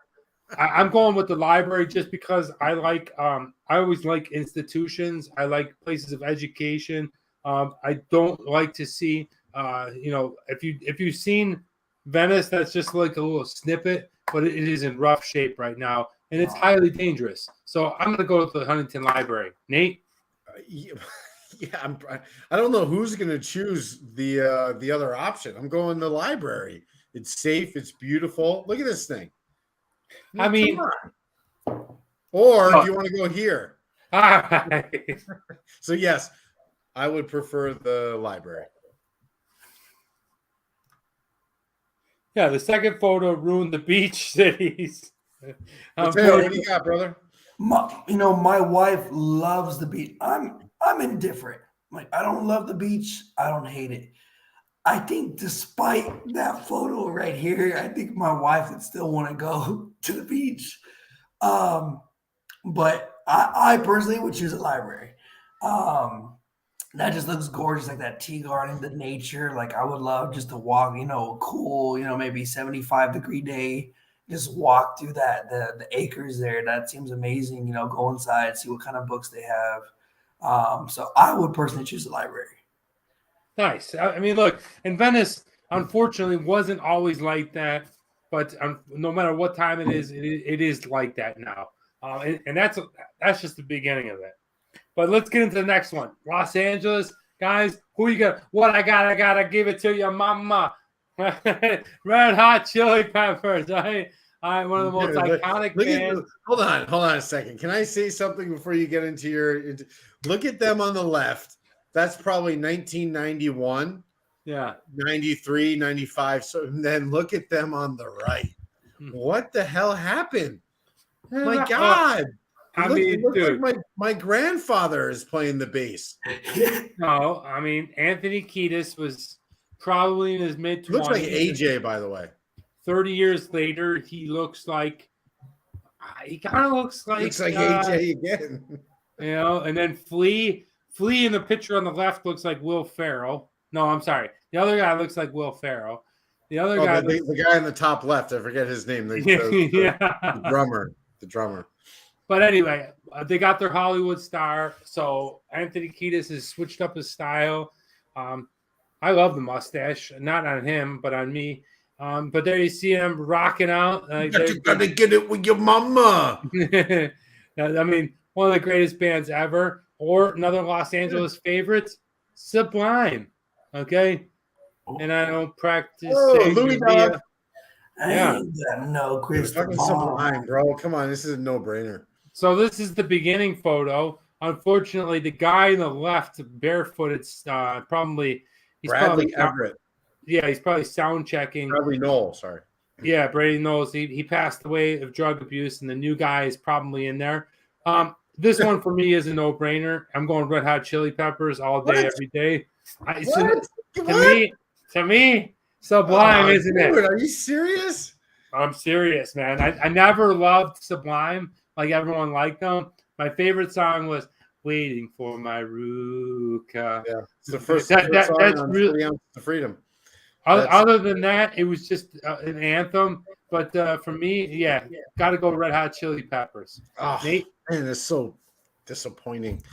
I'm going with the library just because I like. I always like institutions. I like places of education. I don't like to see. If you've seen Venice, that's just like a little snippet, but it is in rough shape right now, and it's highly dangerous. So I'm going to go with the Huntington Library. Nate? I don't know who's going to choose the other option. I'm going the library. It's safe. It's beautiful. Look at this thing. I mean, or do you want to go here? All right. So yes, I would prefer the library. Yeah, the second photo ruined the beach cities. What do you got, brother? My wife loves the beach. I'm indifferent. Like, I don't love the beach. I don't hate it. I think despite that photo right here, I think my wife would still want to go to the beach. But I personally would choose a library. That just looks gorgeous, like that tea garden, the nature. Like, I would love just to walk, cool, maybe 75-degree day, just walk through the acres there. That seems amazing. Go inside, see what kind of books they have. So I would personally choose the library. Nice. I mean, look, and Venice, unfortunately, wasn't always like that. But no matter what time it is like that now. And that's just the beginning of it. But let's get into the next one. Los Angeles, guys, who you got? What I gotta give it to your mama. Red Hot Chili Peppers. All right, one of the most iconic bands. Hold on a second. Can I say something before you get into your? Look at them on the left. That's probably 1991. Yeah. 93, 95. So then look at them on the right. What the hell happened? My God. Dude, like my grandfather is playing the bass. No, I mean, Anthony Kiedis was probably in his mid-20s. Looks like AJ, by the way. 30 years later, he kind of looks like AJ again. And then Flea in the picture on the left looks like Will Ferrell. No, I'm sorry. The other guy looks like Will Ferrell. The other guy, the guy in the top left, I forget his name. The drummer. But anyway, they got their Hollywood star. So Anthony Kiedis has switched up his style. I love the mustache, not on him, but on me. But there you see him rocking out. You gotta get it with your mama. I mean, one of the greatest bands ever. Or another Los Angeles favorites, Sublime. Okay? And I don't practice. Louis Dog. No, Chris. Fucking Sublime, bro. Come on, this is a no-brainer. So this is the beginning photo. Unfortunately, the guy on the left, barefooted, he's Bradley probably Everett. Yeah, he's probably sound checking. Bradley Knoll, sorry. Yeah, Brady Knowles. He passed away of drug abuse, and the new guy is probably in there. This one for me is a no-brainer. I'm going Red Hot Chili Peppers all day, every day. To me, Sublime, isn't it? Are you serious? I'm serious, man. I never loved Sublime like everyone liked them. My favorite song was "Waiting for My Ruka." Yeah, it's the first song on really, 3 Ounces of Freedom. Other than that, it was just an anthem. But for me, got to go Red Hot Chili Peppers. Oh, Nate? Man, it's so disappointing.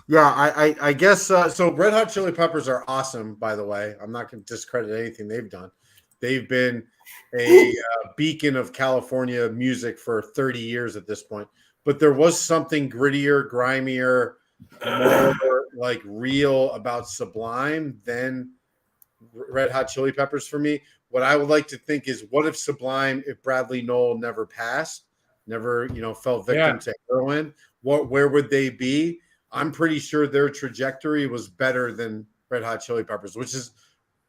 Yeah, I guess so. Red Hot Chili Peppers are awesome, by the way. I'm not going to discredit anything they've done. They've been a beacon of California music for 30 years at this point. But there was something grittier, grimier, more like real about Sublime than Red Hot Chili Peppers for me. What I would like to think is, what if Sublime, if Bradley Noel never passed, never, fell victim to heroin, where would they be? I'm pretty sure their trajectory was better than Red Hot Chili Peppers, which is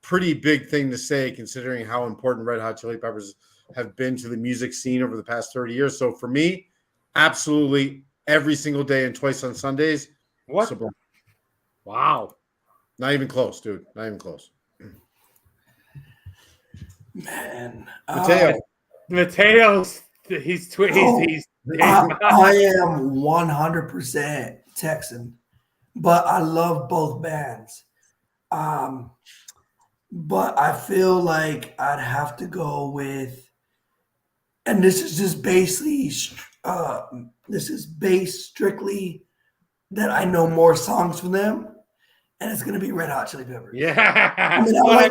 pretty big thing to say considering how important Red Hot Chili Peppers have been to the music scene over the past 30 years. So for me, absolutely every single day and twice on Sundays. What? Sublime. Wow. Not even close, dude. Not even close. Man. Mateo's he's I am 100% Texan, but I love both bands. But I feel like I'd have to go with, and this is just basically, this is based strictly that I know more songs from them, and it's gonna be Red Hot Chili Peppers. Yeah. I mean, I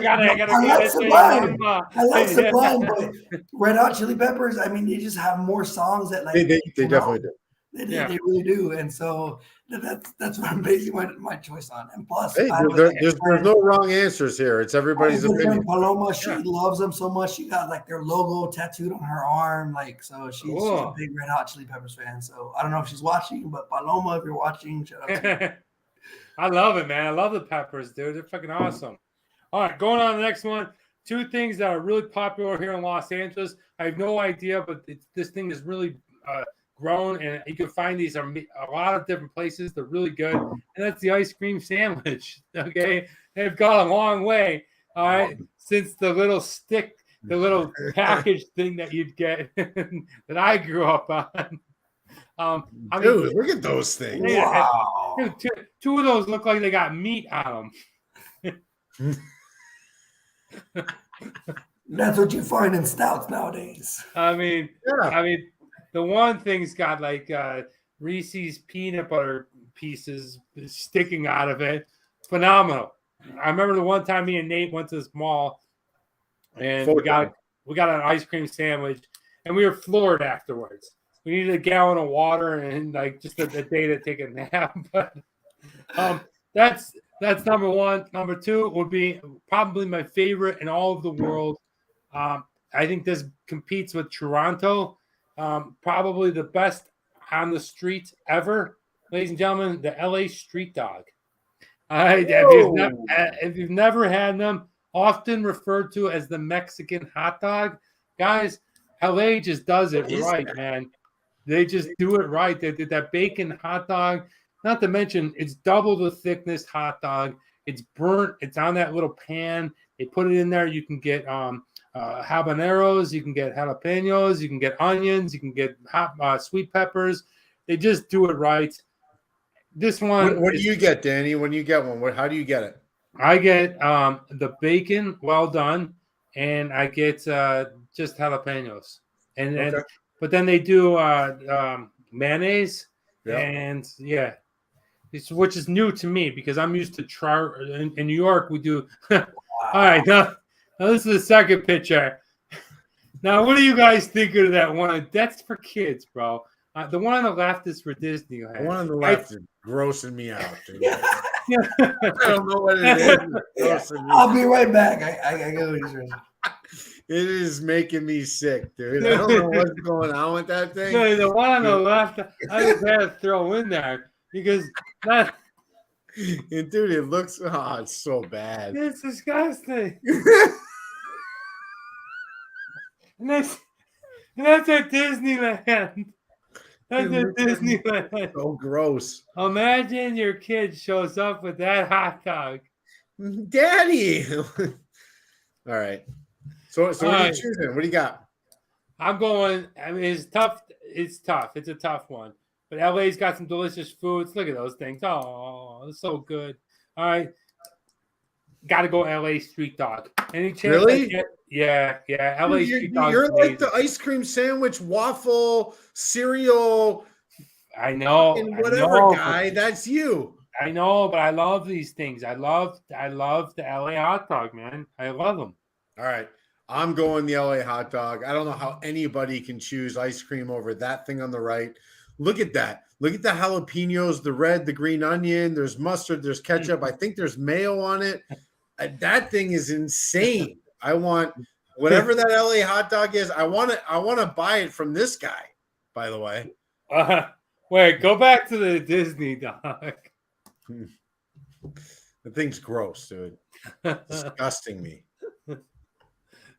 like Sublime. I like Sublime, but Red Hot Chili Peppers, I mean, they just have more songs that like they definitely do. They really do, and so that's what I'm basing my choice on. And plus, hey, there's no wrong answers here. It's everybody's opinion. Paloma, she loves them so much. She got like their logo tattooed on her arm, like so. She's a big Red Hot Chili Peppers fan. So I don't know if she's watching, but Paloma, if you're watching, shout out to you. I love it, man. I love the Peppers, dude. They're fucking awesome. All right, going on to the next one. Two things that are really popular here in Los Angeles. I have no idea, but this thing is really grown, and you can find these a lot of different places. They're really good, and that's the ice cream sandwich. Okay, they've got a long way. All right, since the little stick, the little package thing that you'd get that I grew up on. Dude, look at those things. Wow. Dude, two of those look like they got meat on them. That's what you find in stouts nowadays. I mean, the one thing's got like Reese's peanut butter pieces sticking out of it. Phenomenal. I remember the one time me and Nate went to this mall, and we got an ice cream sandwich, and we were floored afterwards. We needed a gallon of water and like just a day to take a nap. But that's number one. Number two would be probably my favorite in all of the world. I think this competes with Toronto. Probably the best on the street ever, ladies and gentlemen, the LA Street Dog. If you've never had them, often referred to as the Mexican hot dog, guys, LA just does it right, man. They just do it right. They did that bacon hot dog. Not to mention, it's double the thickness hot dog. It's burnt. It's on that little pan. They put it in there. You can get habaneros. You can get jalapenos. You can get onions. You can get sweet peppers. They just do it right. This one. What do you get, Danny? When you get one, how do you get it? I get the bacon well done, and I get just jalapenos. And but then they do mayonnaise, and which is new to me because I'm used to in New York we do. All right, now this is the second picture. Now, what do you guys think of that one? That's for kids, bro. The one on the left is for Disneyland. The one on the left is grossing me out, dude. I don't know what it is. I'll be right back. I go. It is making me sick, dude. I don't know what's going on with that thing. No, the one on the left, I just had to throw in there because that. And dude, it looks it's so bad. It's disgusting. and that's at Disneyland. That's at Disneyland. So gross. Imagine your kid shows up with that hot dog. Daddy. All right. So what are you choosing? What do you got? I'm going. I mean, it's tough. It's tough. It's a tough one. But LA's got some delicious foods. Look at those things. Oh, it's so good. All right. Got to go LA Street Dog. Any chance? Really? Yeah. LA Street Dog. You're like the ice cream sandwich, waffle, cereal. I know. Guy. That's you. I know, but I love these things. I love the LA hot dog, man. I love them. All right. I'm going the LA hot dog. I don't know how anybody can choose ice cream over that thing on the right. Look at that. Look at the jalapenos, the red, the green onion. There's mustard. There's ketchup. I think there's mayo on it. That thing is insane. I want whatever that LA hot dog is. I want to buy it from this guy. By the way, wait, go back to the Disney dog. The thing's gross, dude. Disgusting me.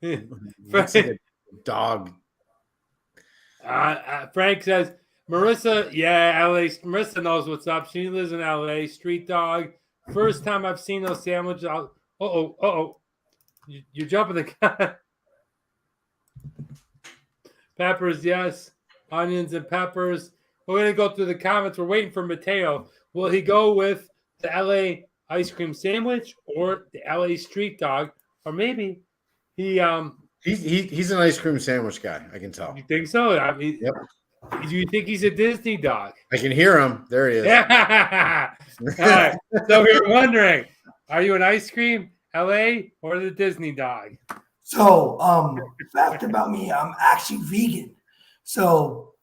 It's like a dog. Frank says, Marissa, yeah, LA. Marissa knows what's up. She lives in LA. Street dog. First time I've seen those sandwiches. You're jumping the gun. Peppers, yes. Onions and peppers. We're going to go through the comments. We're waiting for Mateo. Will he go with the LA ice cream sandwich or the LA street dog? Or maybe he's an ice cream sandwich guy. I can tell. You think so? I mean, yep. Do you think he's a Disney dog? I can hear him. There he is. All right. So we were wondering, are you an ice cream, LA, or the Disney dog? So, fact about me, I'm actually vegan. So,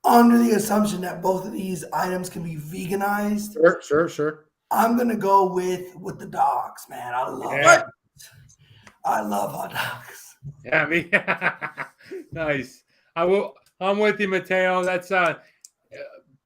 under the assumption that both of these items can be veganized, sure. I'm gonna go with the dogs, man. I love it. I love hot dogs. Yeah, me. Nice. I'm with you, Mateo. That's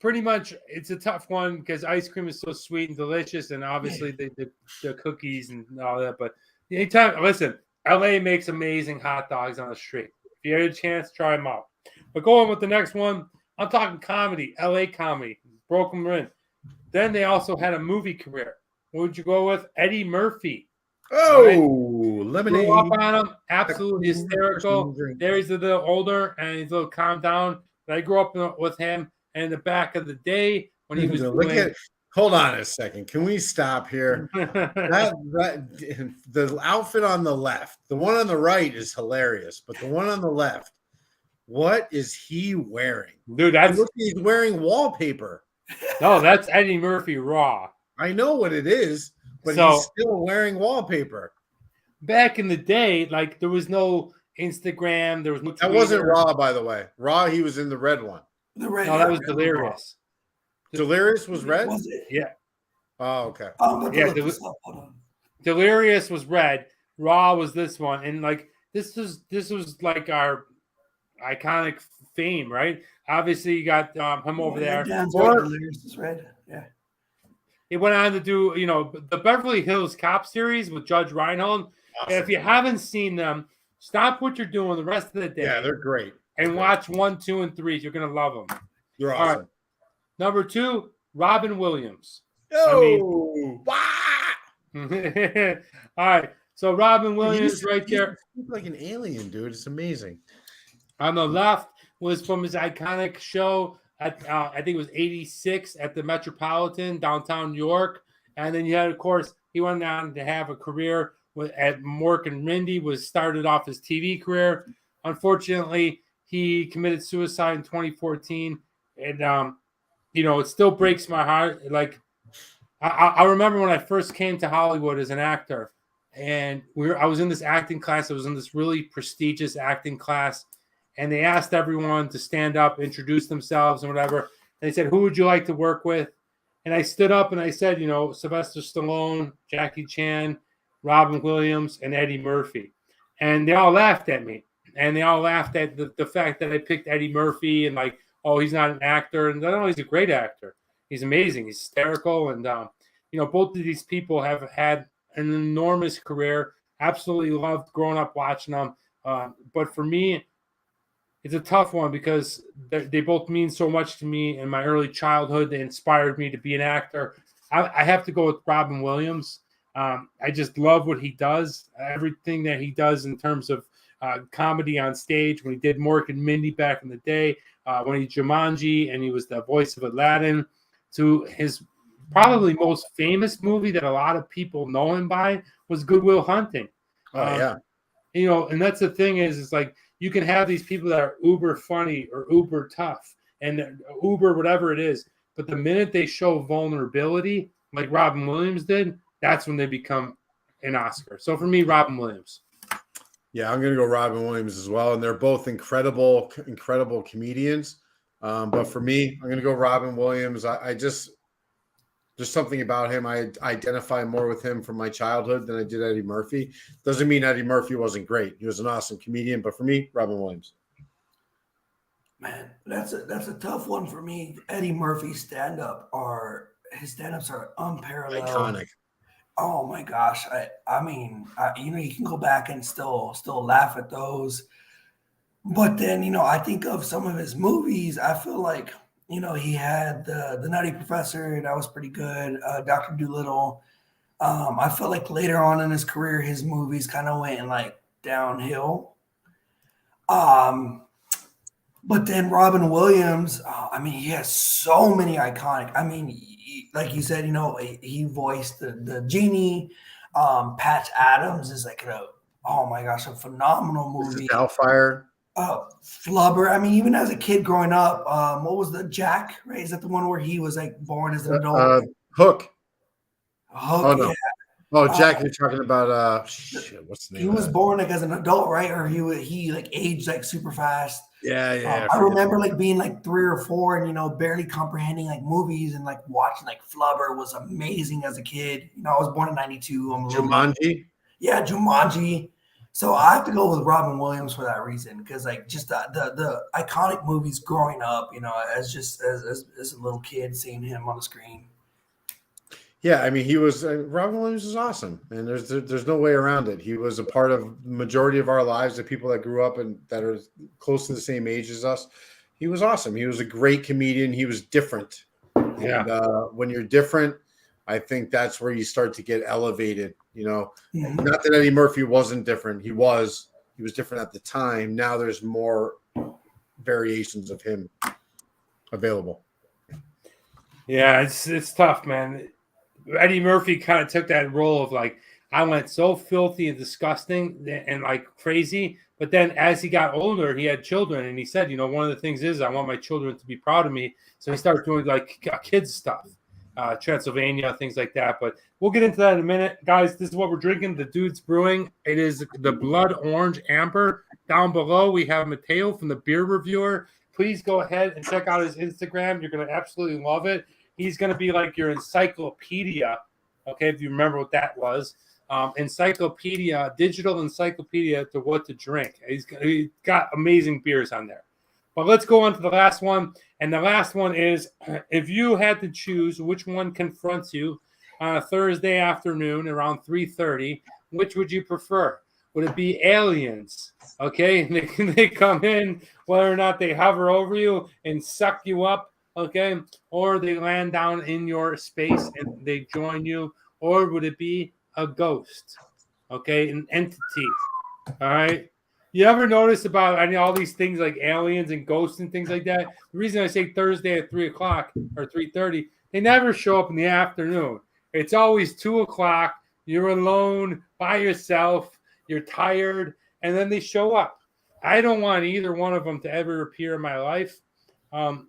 pretty much. It's a tough one because ice cream is so sweet and delicious, and obviously the cookies and all that. But anytime, listen, LA makes amazing hot dogs on the street. If you had a chance, try them out. But going with the next one, I'm talking comedy, LA comedy, Broken Ring. Then they also had a movie career. What would you go with? Eddie Murphy. Oh, right? Lemonade. Grew up on him, absolutely hysterical. There he's a little older and he's a little calmed down. But I grew up with him, and in the back of the day when he was hold on a second. Can we stop here? The outfit on the left, the one on the right is hilarious, but the one on the left, what is he wearing? Dude, he's wearing wallpaper. No, that's Eddie Murphy raw. I know what it is, but he's still wearing wallpaper. Back in the day, like there was no Instagram, there was no Twitter. That wasn't Raw, by the way. Raw, he was in the red one. The red. No, that was Delirious. Delirious was red? Was it? Yeah. Oh, okay. Yeah, Delirious was red. Raw was this one, and like this was like our iconic fame, right? Obviously, you got him over there. Delirious is red. Yeah. He went on to do, the Beverly Hills Cop series with Judge Reinhold. Awesome. If you haven't seen them, stop what you're doing the rest of the day. Yeah, they're great. And watch 1, 2, and 3. You're gonna love them. You're awesome. Right. Number 2, Robin Williams. Oh, All right. So Robin Williams right there. He's like an alien, dude. It's amazing. On the left was from his iconic show at I think it was 86 at the Metropolitan downtown New York. And then you had, of course, he went on to have a career at Mork and Mindy, started off his TV career. Unfortunately, he committed suicide in 2014. And, it still breaks my heart. Like, I remember when I first came to Hollywood as an actor, and I was in this acting class. I was in this really prestigious acting class, and they asked everyone to stand up, introduce themselves and whatever. And they said, who would you like to work with? And I stood up and I said, Sylvester Stallone, Jackie Chan, Robin Williams, and Eddie Murphy. And they all laughed at me. And they all laughed at the fact that I picked Eddie Murphy and like, oh, he's not an actor. And no, he's a great actor. He's amazing. He's hysterical. And, both of these people have had an enormous career. Absolutely loved growing up watching them. But for me, it's a tough one because they both mean so much to me in my early childhood. They inspired me to be an actor. I have to go with Robin Williams. I just love what he does, everything that he does in terms of comedy on stage. When he did Mork and Mindy back in the day, when he Jumanji and he was the voice of Aladdin, to his probably most famous movie that a lot of people know him by was Good Will Hunting. Yeah. And that's the thing is like you can have these people that are uber funny or uber tough and uber whatever it is, but the minute they show vulnerability, like Robin Williams did, that's when they become an Oscar. So for me, Robin Williams. Yeah, I'm going to go Robin Williams as well. And they're both incredible comedians. But for me, I'm going to go Robin Williams. Just something about him. I identify more with him from my childhood than I did Eddie Murphy. Doesn't mean Eddie Murphy wasn't great. He was an awesome comedian, but for me, Robin Williams. Man, that's a tough one for me. Eddie Murphy's stand-ups are unparalleled. Iconic. Oh my gosh. I mean, you can go back and still laugh at those. But then, I think of some of his movies. I feel like, he had the Nutty Professor. That was pretty good. Dr. Dolittle. I felt like later on in his career, his movies kind of went like downhill. But then Robin Williams, he has so many iconic. Like you said, he voiced the genie. Patch Adams is like oh my gosh, a phenomenal movie. Doubtfire. Flubber. Even as a kid growing up, what was the Jack? Right? Is that the one where he was like born as an adult? Hook. Hook. Oh, no. Yeah. Oh, Jack, you're talking about what's the name? He was born like as an adult, right? Or he like aged like super fast. Yeah. I remember like being like 3 or 4 and barely comprehending like movies and like watching like Flubber was amazing as a kid. I was born in 92. Jumanji. Yeah, Jumanji. So I have to go with Robin Williams for that reason because like just the iconic movies growing up, as a little kid seeing him on the screen. Yeah, he was Robin Williams is awesome, and there's no way around it. He was a part of the majority of our lives, the people that grew up and that are close to the same age as us. He was awesome. He was a great comedian. He was different. Yeah. And when you're different, I think that's where you start to get elevated. Mm-hmm. Not that Eddie Murphy wasn't different. He was different at the time. Now there's more variations of him available. Yeah, it's tough, man. Eddie Murphy kind of took that role of like, I went so filthy and disgusting and like crazy. But then as he got older, he had children. And he said, one of the things is I want my children to be proud of me. So he started doing like kids stuff, Transylvania, things like that. But we'll get into that in a minute. Guys, this is what we're drinking. The Dude's Brewing. It is the Blood Orange Amber. Down below, we have Mateo from the Beer Reviewer. Please go ahead and check out his Instagram. You're going to absolutely love it. He's going to be like your encyclopedia, okay, if you remember what that was. Digital encyclopedia to what to drink. He's got amazing beers on there. But let's go on to the last one. And the last one is, if you had to choose which one confronts you on a Thursday afternoon around 3:30, which would you prefer? Would it be aliens? Okay, they come in, whether or not they hover over you and suck you up, okay, or they land down in your space and they join you, or would it be a ghost, okay, an entity? All right. You ever notice about all these things like aliens and ghosts and things like that? The reason I say Thursday at 3 o'clock or 3:30, they never show up in the afternoon. It's always 2 o'clock. You're alone by yourself. You're tired, and then they show up. I don't want either one of them to ever appear in my life. I'm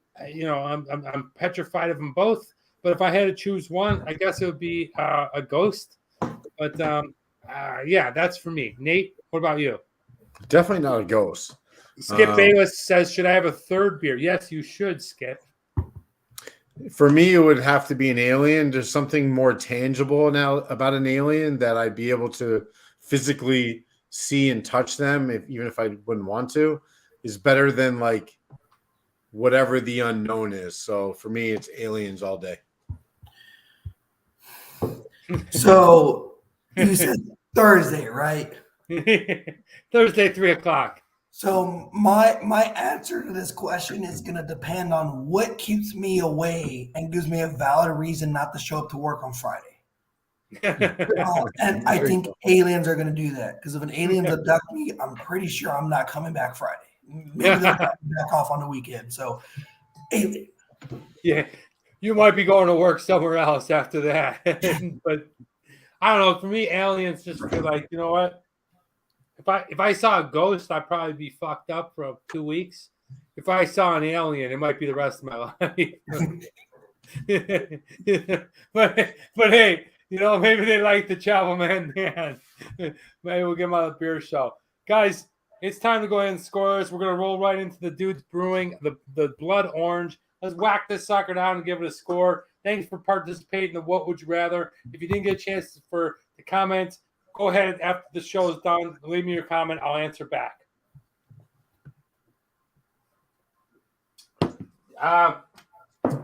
petrified of them both. But if I had to choose one, I guess it would be a ghost. But yeah, that's for me. Nate, what about you? Definitely not a ghost. Skip Bayless says, should I have a third beer? Yes, you should, Skip. For me, it would have to be an alien. There's something more tangible now about an alien that I'd be able to physically see and touch them, even if I wouldn't want to, is better than like whatever the unknown is. So for me, it's aliens all day. So you said Thursday, right? Thursday, 3 o'clock. So my answer to this question is going to depend on what keeps me away and gives me a valid reason not to show up to work on Friday. And I think aliens are going to do that, because if an alien abduct me, I'm pretty sure I'm not coming back Friday. Maybe they'll back off on the weekend. So, alien. Yeah, you might be going to work somewhere else after that. But I don't know. For me, aliens just feel like, you know what? If I saw a ghost, I'd probably be fucked up for 2 weeks. If I saw an alien, it might be the rest of my life. but hey, maybe they like the Chapel Man. Maybe we'll get them on a beer show. Guys, it's time to go ahead and score this. We're going to roll right into the Dude's Brewing, the Blood Orange. Let's whack this sucker down and give it a score. Thanks for participating in the What Would You Rather. If you didn't get a chance for the comments, go ahead after the show is done. Leave me your comment. I'll answer back.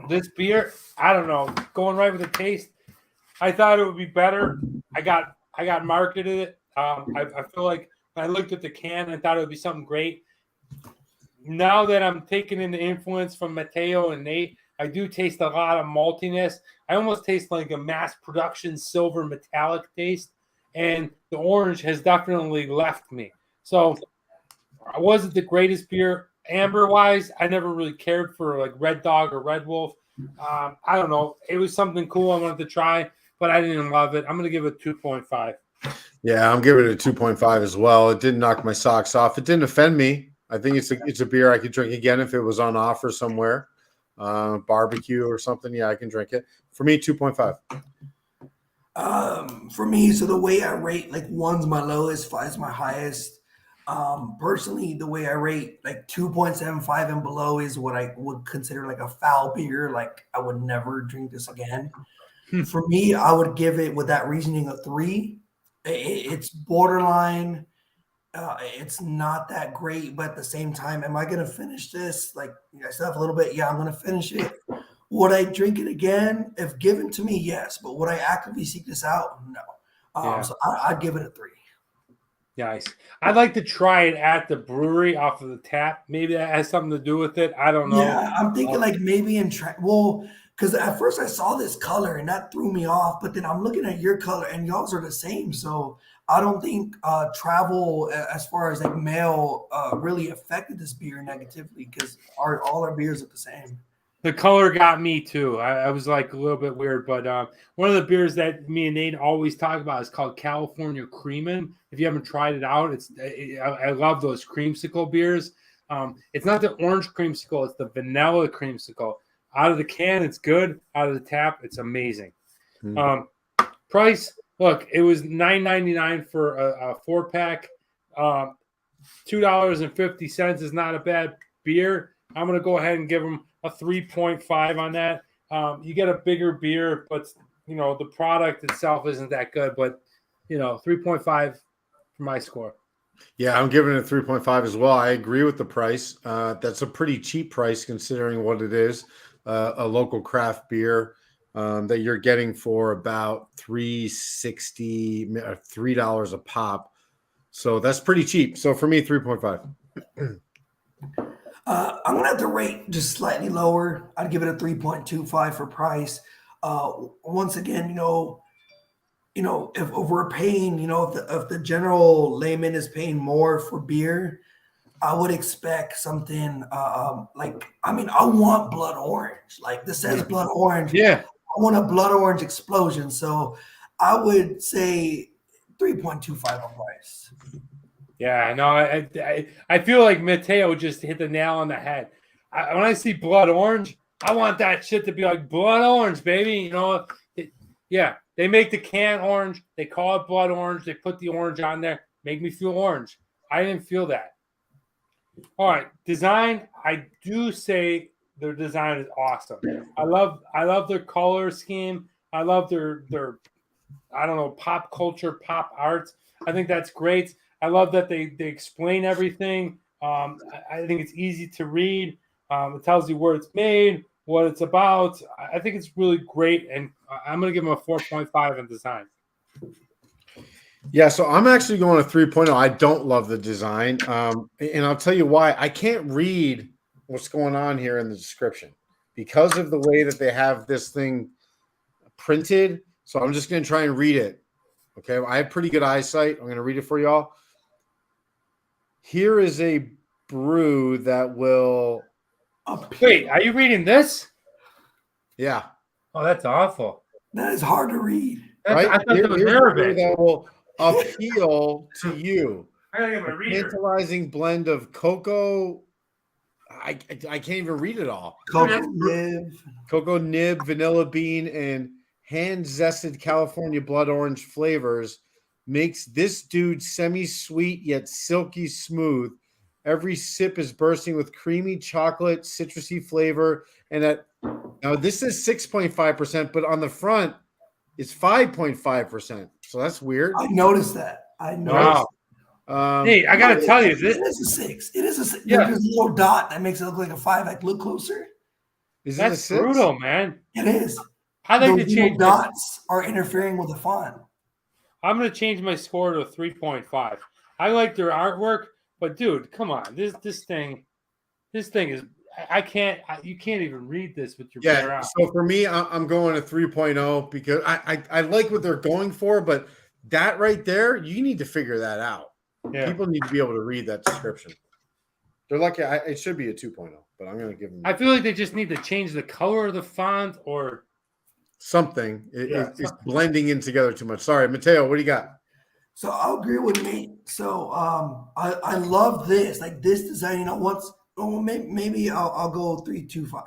This beer, I don't know, going right with the taste. I thought it would be better. I got marketed it. I feel like when I looked at the can, I thought it would be something great. Now that I'm taking in the influence from Mateo and Nate, I do taste a lot of maltiness. I almost taste like a mass production silver metallic taste, and the orange has definitely left me. So I wasn't the greatest beer. Amber wise, I never really cared for like Red Dog or Red Wolf. I don't know. It was something cool I wanted to try, but I didn't love it. I'm going to give it 2.5. Yeah, I'm giving it a 2.5 as well. It didn't knock my socks off. It didn't offend me. I think it's a beer I could drink again if it was on offer somewhere, barbecue or something. Yeah, I can drink it. For me, 2.5. For me, so the way I rate, like 1's my lowest, 5's my highest. Personally, the way I rate, like 2.75 and below is what I would consider like a foul beer. Like I would never drink this again. For me, I would give it, with that reasoning, a 3. It's borderline. It's not that great, but at the same time, am I going to finish this? Like, I still have a little bit. Yeah, I'm going to finish it. Would I drink it again? If given to me, yes. But would I actively seek this out? No. So I'd give it a 3. Nice. I'd like to try it at the brewery off of the tap. Maybe that has something to do with it. I don't know. Yeah, I'm thinking like maybe because at first I saw this color and that threw me off. But then I'm looking at your color and y'all's are the same. So I don't think travel as far as like mail really affected this beer negatively, because all our beers are the same. The color got me too. I was like a little bit weird, but one of the beers that me and Nate always talk about is called California Creamen. If you haven't tried it out, I love those creamsicle beers. It's not the orange creamsicle; it's the vanilla creamsicle. Out of the can, it's good. Out of the tap, it's amazing. Price, look, it was $9.99 for a 4-pack. $2.50 is not a bad beer. I'm going to go ahead and give them a 3.5 on that. You get a bigger beer, but the product itself isn't that good. But 3.5 for my score. Yeah, I'm giving it a 3.5 as well. I agree with the price. That's a pretty cheap price considering what it is. A local craft beer that you're getting for about $3.60, $3 a pop. So that's pretty cheap. So for me, 3.5. I'm gonna have to rate just slightly lower. I'd give it a 3.25 for price. Once again, if we're paying, if the general layman is paying more for beer, I would expect something I want blood orange. Like this says blood orange. Yeah. I want a blood orange explosion. So I would say 3.25 on price. Yeah, no, I feel like Mateo just hit the nail on the head. When I see blood orange, I want that shit to be like blood orange, baby. They make the can orange. They call it blood orange. They put the orange on there. Make me feel orange. I didn't feel that. All right, design. I do say their design is awesome. I love their color scheme. I love their pop culture, pop art. I think that's great. I love that they explain everything. I think it's easy to read. It tells you where it's made, what it's about. I think it's really great, and I'm going to give them a 4.5 in design. Yeah, so I'm actually going to 3.0. I don't love the design, and I'll tell you why. I can't read what's going on here in the description because of the way that they have this thing printed. So I'm just going to try and read it. Okay, I have pretty good eyesight. I'm going to read it for y'all. Here is a brew that will... Wait, are you reading this? Yeah. Oh, that's awful. That is hard to read. Right? I thought Here's that was a brew Arabic. that will appeal to you. I gotta get my reader. Tantalizing blend of cocoa... I can't even read it all. Cocoa nib, vanilla bean, and hand-zested California blood orange flavors makes this dude semi-sweet yet silky smooth. Every sip is bursting with creamy chocolate, citrusy flavor, and at Now this is 6.5%, but on the front it's 5.5%. So that's weird. I noticed that. I Wow. noticed. Hey, I got to tell you It this. is a 6. It is a 6. Yeah. There's a little dot that makes it look like a 5. Like, look closer. Is it a That's 6? brutal, man. It is. I'd like to Those change little my, dots are interfering with the font. I'm going to change my score to a 3.5. I like their artwork, but dude, come on. This thing is, you can't even read this with your bare eyes. So for me, I'm going to 3.0 because I like what they're going for, but that right there, you need to figure that out. Yeah. People need to be able to read that description. They're lucky. It should be a 2.0, but I'm going to give them. I feel like they just need to change the color of the font or something. It's blending in together too much. Sorry, Mateo, what do you got? So I'll agree with me. So I love this. Like this design, maybe I'll go 3.25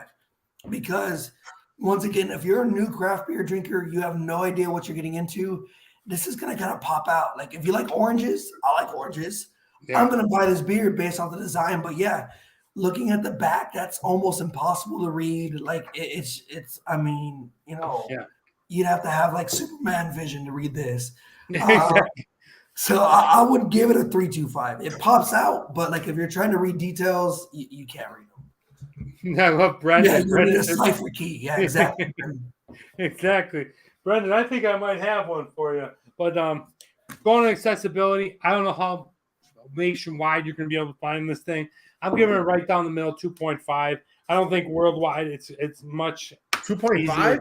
because once again, if you're a new craft beer drinker, you have no idea what you're getting into. This is gonna kind of pop out. Like if you like oranges, I like oranges. Yeah. I'm gonna buy this beer based on the design. But yeah, looking at the back, that's almost impossible to read. Like it's. I mean, you'd have to have like Superman vision to read this. So I would give it a 3.25. It pops out, but like if you're trying to read details, you can't read them. I love Brendan. Yeah, you need a cipher key. Yeah, exactly. Exactly. Brendan, I think I might have one for you. But going to accessibility, I don't know how nationwide you're going to be able to find this thing. I'm giving it right down the middle, 2.5. I don't think worldwide it's much 2.5?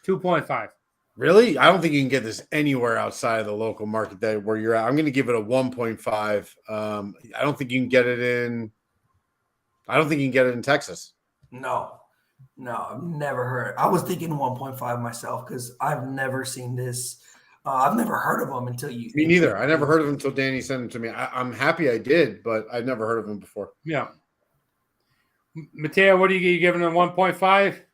2.5. Really? I don't think you can get this anywhere outside of the local market where you're at. I'm going to give it a 1.5. I don't think you can get it in Texas. No, I've never heard. I was thinking 1.5 myself because I've never seen this. I've never heard of them until you. Me neither. I never heard of them until Danny sent them to me. I'm happy I did, but I've never heard of them before. Yeah. Mateo, what are you giving them? 1.5?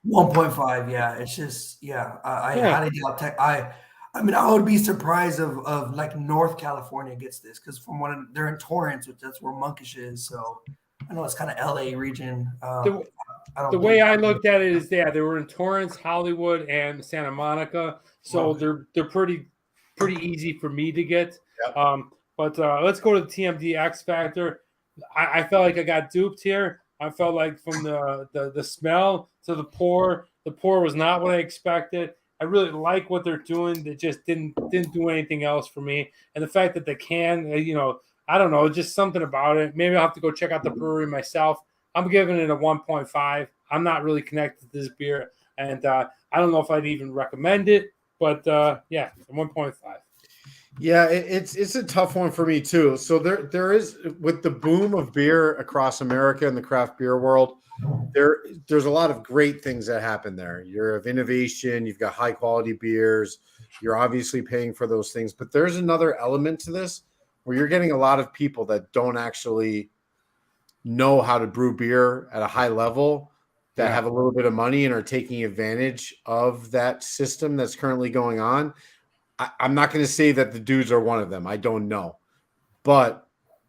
1.5. Yeah, it's just I highly doubt I mean, I would be surprised of like North California gets this because they're in Torrance, which that's where Monkish is. So I know it's kind of LA region. The way I looked at it is, they were in Torrance, Hollywood, and Santa Monica, so they're pretty easy for me to get. Yep. But let's go to the TMD X Factor. I felt like I got duped here. I felt like from the smell to the pour was not what I expected. I really like what they're doing. They just didn't do anything else for me. And the fact that they can, I don't know, just something about it. Maybe I'll have to go check out the brewery myself. I'm giving it a 1.5. I'm not really connected to this beer, and I don't know if I'd even recommend it. But 1.5. Yeah, it's a tough one for me too. So there is, with the boom of beer across America and the craft beer world, there's a lot of great things that happen there. You're of innovation, you've got high quality beers, you're obviously paying for those things, but there's another element to this where you're getting a lot of people that don't actually know how to brew beer at a high level, that have a little bit of money and are taking advantage of that system that's currently going on. I'm not going to say that the dudes are one of them. I don't know, but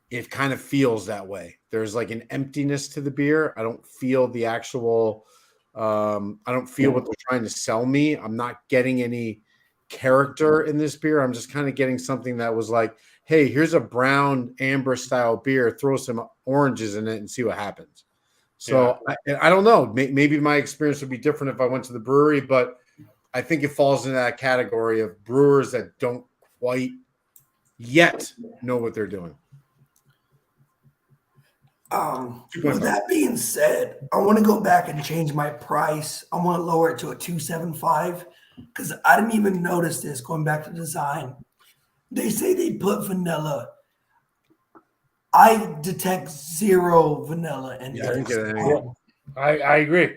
it kind of feels that way. There's like an emptiness to the beer. I don't feel the actual, I don't feel what they're trying to sell me. I'm not getting any character in this beer. I'm just kind of getting something that was like, hey, here's a brown amber style beer, throw some oranges in it and see what happens. So I don't know. Maybe my experience would be different if I went to the brewery, but I think it falls into that category of brewers that don't quite yet know what they're doing. With that being said, I want to go back and change my price. I want to lower it to a 2.75 because I didn't even notice this going back to design. They say they put vanilla. I detect zero vanilla in this. I agree.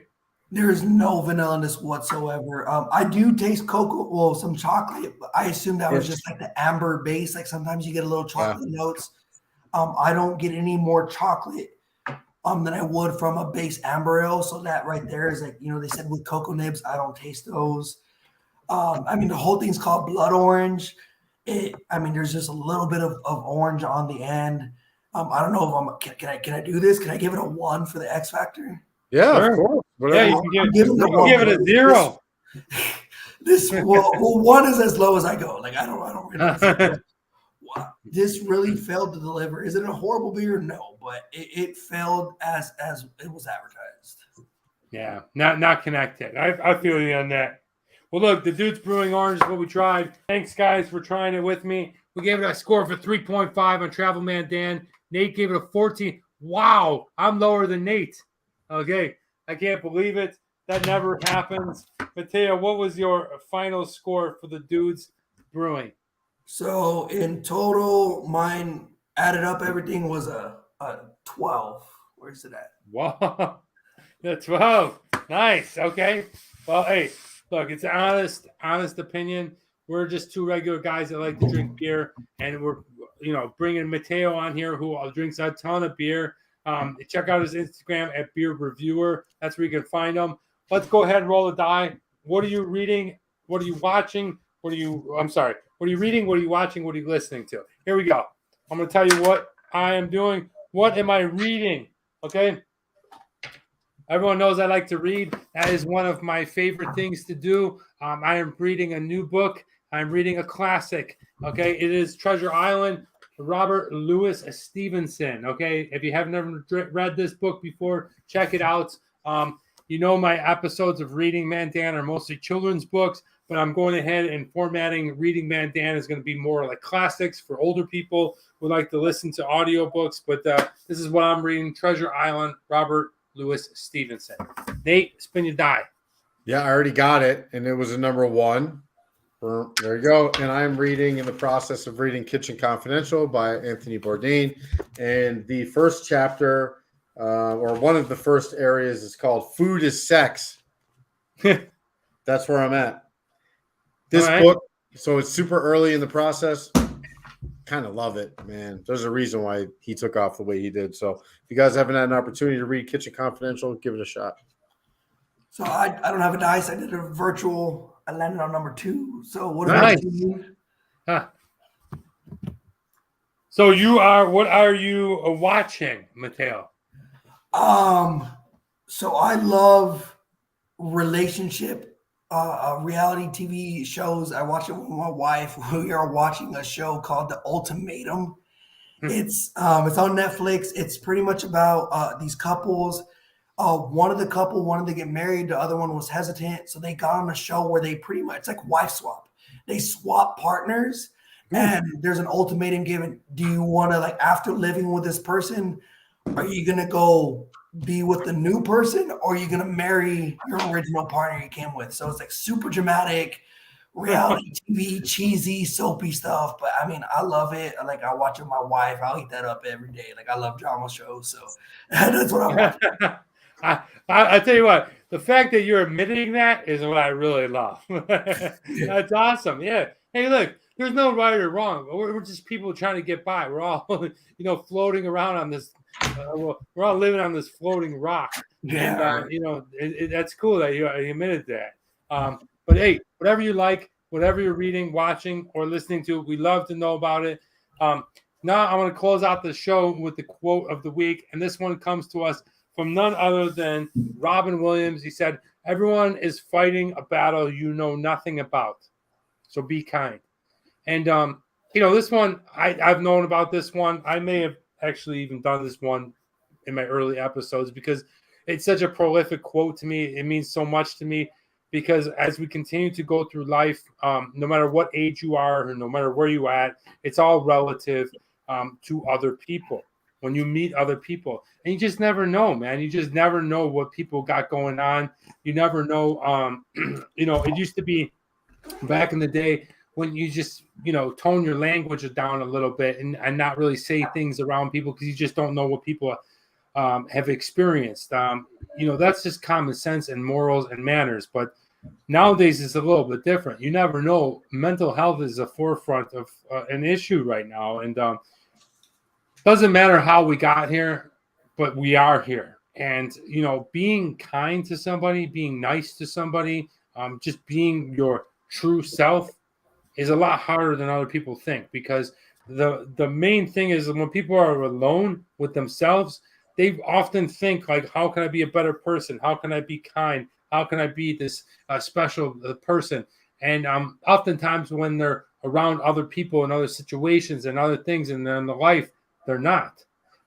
There is no vanilla in this whatsoever. I do taste cocoa, some chocolate, but I assume that was just like the amber base. Like sometimes you get a little chocolate notes. I don't get any more chocolate than I would from a base amber ale. So that right there is like, they said with cocoa nibs, I don't taste those. I mean, the whole thing's called blood orange. There's just a little bit of orange on the end. I don't know if can I do this? Can I give it a 1 for the X Factor? Yeah, Sure. of course. Yeah, Whatever. you can give it a 0. Well, one is as low as I go. Like I don't really. Wow, this really failed to deliver. Is it a horrible beer? No, but it failed as it was advertised. Yeah, not connected. I feel you on that. Well, look, the Dude's Brewing Orange is what we tried. Thanks, guys, for trying it with me. We gave it a score for 3.5 on Travel Man Dan. Nate gave it a 14. Wow, I'm lower than Nate. Okay, I can't believe it. That never happens. Mateo, what was your final score for the Dude's Brewing? So in total, mine added up, everything was a 12. Where's it at? Wow, the 12. Nice. Okay. Well, hey, look, it's an honest opinion. We're just two regular guys that like to drink beer, and we're bringing Mateo on here who drinks a ton of beer. Check out his Instagram at Beer Reviewer. That's where you can find him. Let's go ahead and roll the die. What are you reading? What are you watching? What are you reading? What are you watching? What are you listening to? Here we go. I'm going to tell you what I am doing. What am I reading? Okay. Everyone knows I like to read. That is one of my favorite things to do. I am reading a new book. I'm reading a classic. Okay. It is Treasure Island, Robert Louis Stevenson. Okay. If you haven't ever read this book before, check it out. My episodes of Reading Man Dan are mostly children's books, but I'm going ahead and formatting Reading Man Dan is going to be more like classics for older people who like to listen to audiobooks. But this is what I'm reading, Treasure Island, Robert Louis Stevenson. Nate, spin your die. Yeah, I already got it, and it was a number 1. There you go. And I'm reading in the process of reading Kitchen Confidential by Anthony Bourdain. And the first chapter, or one of the first areas, is called Food is Sex. That's where I'm at. This book, so it's super early in the process. Kind of love it, man. There's a reason why he took off the way he did. So if you guys haven't had an opportunity to read Kitchen Confidential, give it a shot. So I don't have a dice. I did a virtual. I landed on number 2. So what Nice. about you? Huh. So what are you watching, Mateo? So I love relationship reality TV shows. I watch it with my wife. We are watching a show called The Ultimatum. It's on Netflix. It's pretty much about these couples. One of the couple wanted to get married. The other one was hesitant. So they got on a show where they pretty much, it's like wife swap. They swap partners and there's an ultimatum given. Do you want to, like, after living with this person, are you going to go be with the new person or are you going to marry your original partner you came with? So it's like super dramatic, reality TV, cheesy, soapy stuff. But I mean, I love it. Like, I watch it with my wife. I'll eat that up every day. Like, I love drama shows. So that's what I'm watching. I tell you what, the fact that you're admitting that is what I really love. That's awesome. Yeah. Hey, look, there's no right or wrong. We're just people trying to get by. We're all, floating around on this. We're all living on this floating rock. Yeah. And, that's cool that you admitted that. But hey, whatever you like, whatever you're reading, watching, or listening to, we love to know about it. Now I'm going to close out the show with the quote of the week. And this one comes to us from none other than Robin Williams. He said, "Everyone is fighting a battle you know nothing about. So be kind." And, this one, I've known about this one. I may have actually even done this one in my early episodes because it's such a prolific quote to me. It means so much to me because as we continue to go through life, no matter what age you are or no matter where you at, it's all relative to other people. When you meet other people, and you just never know, man. You just never know what people got going on. You never know. It used to be back in the day when you just, tone your language down a little bit and not really say things around people because you just don't know what people have experienced. That's just common sense and morals and manners. But nowadays it's a little bit different. You never know. Mental health is a forefront of an issue right now. And doesn't matter how we got here, but we are here. And, being kind to somebody, being nice to somebody, just being your true self is a lot harder than other people think because the main thing is when people are alone with themselves, they often think like, how can I be a better person? How can I be kind? How can I be this special person? And oftentimes when they're around other people and other situations and other things in their life, they're not.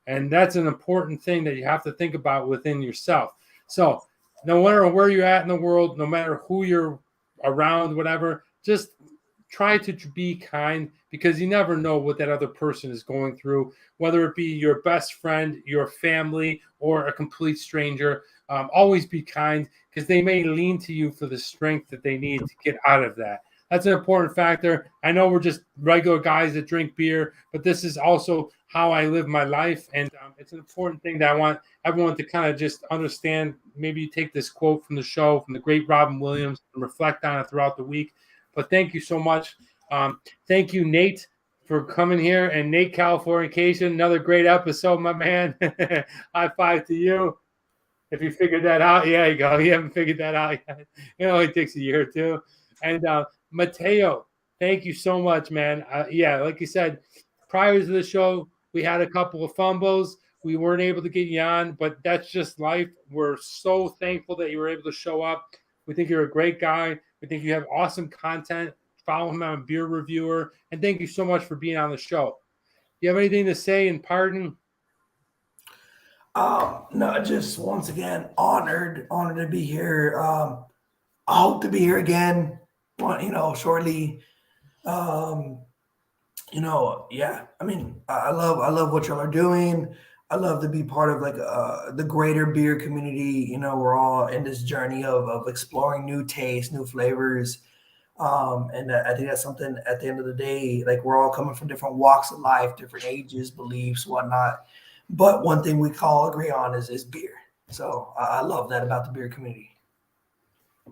And that's an important thing that you have to think about within yourself. So no matter where you're at in the world, no matter who you're around, whatever, just try to be kind, because you never know what that other person is going through, whether it be your best friend, your family, or a complete stranger. Always be kind, because they may lean to you for the strength that they need to get out of that. That's an important factor. I know we're just regular guys that drink beer, but this is also how I live my life. And it's an important thing that I want everyone to kind of just understand. Maybe you take this quote from the show, from the great Robin Williams, and reflect on it throughout the week. But thank you so much. Thank you, Nate, for coming here. And Nate Californication, another great episode, my man. High five to you. If you figured that out, yeah, you go. You haven't figured that out yet. It only takes a year or two. And Mateo, thank you so much, man. Yeah, like you said, prior to the show, we had a couple of fumbles. We weren't able to get you on, but that's just life. We're so thankful that you were able to show up. We think you're a great guy. We think you have awesome content. Follow him on Beer Reviewer. And thank you so much for being on the show. Do you have anything to say in pardon? No, just once again, honored to be here. I hope to be here again, shortly. Yeah. I mean, I love what y'all are doing. I love to be part of like the greater beer community. We're all in this journey of exploring new tastes, new flavors. And I think that's something at the end of the day, like we're all coming from different walks of life, different ages, beliefs, whatnot. But one thing we all agree on is beer. So I love that about the beer community.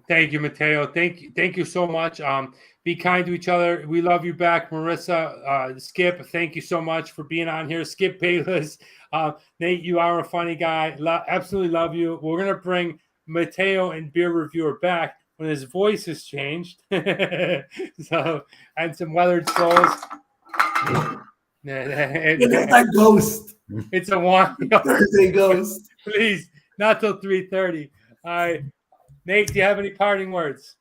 Thank you, Mateo. Thank you so much. Be kind to each other. We love you back, Marissa. Skip, thank you so much for being on here. Skip Bayless. Nate, you are a funny guy. Absolutely love you. We're gonna bring Mateo and Beer Reviewer back when his voice has changed. So, and some weathered souls. It's that ghost. It's a one Thursday ghost. Please, not till 3:30. All right. Nate, do you have any parting words?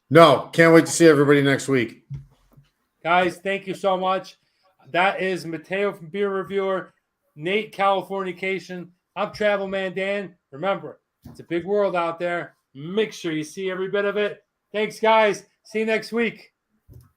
No, can't wait to see everybody next week. Guys, thank you so much. That is Mateo from Beer Reviewer, Nate Californication. I'm Travel Man Dan. Remember, it's a big world out there. Make sure you see every bit of it. Thanks, guys. See you next week.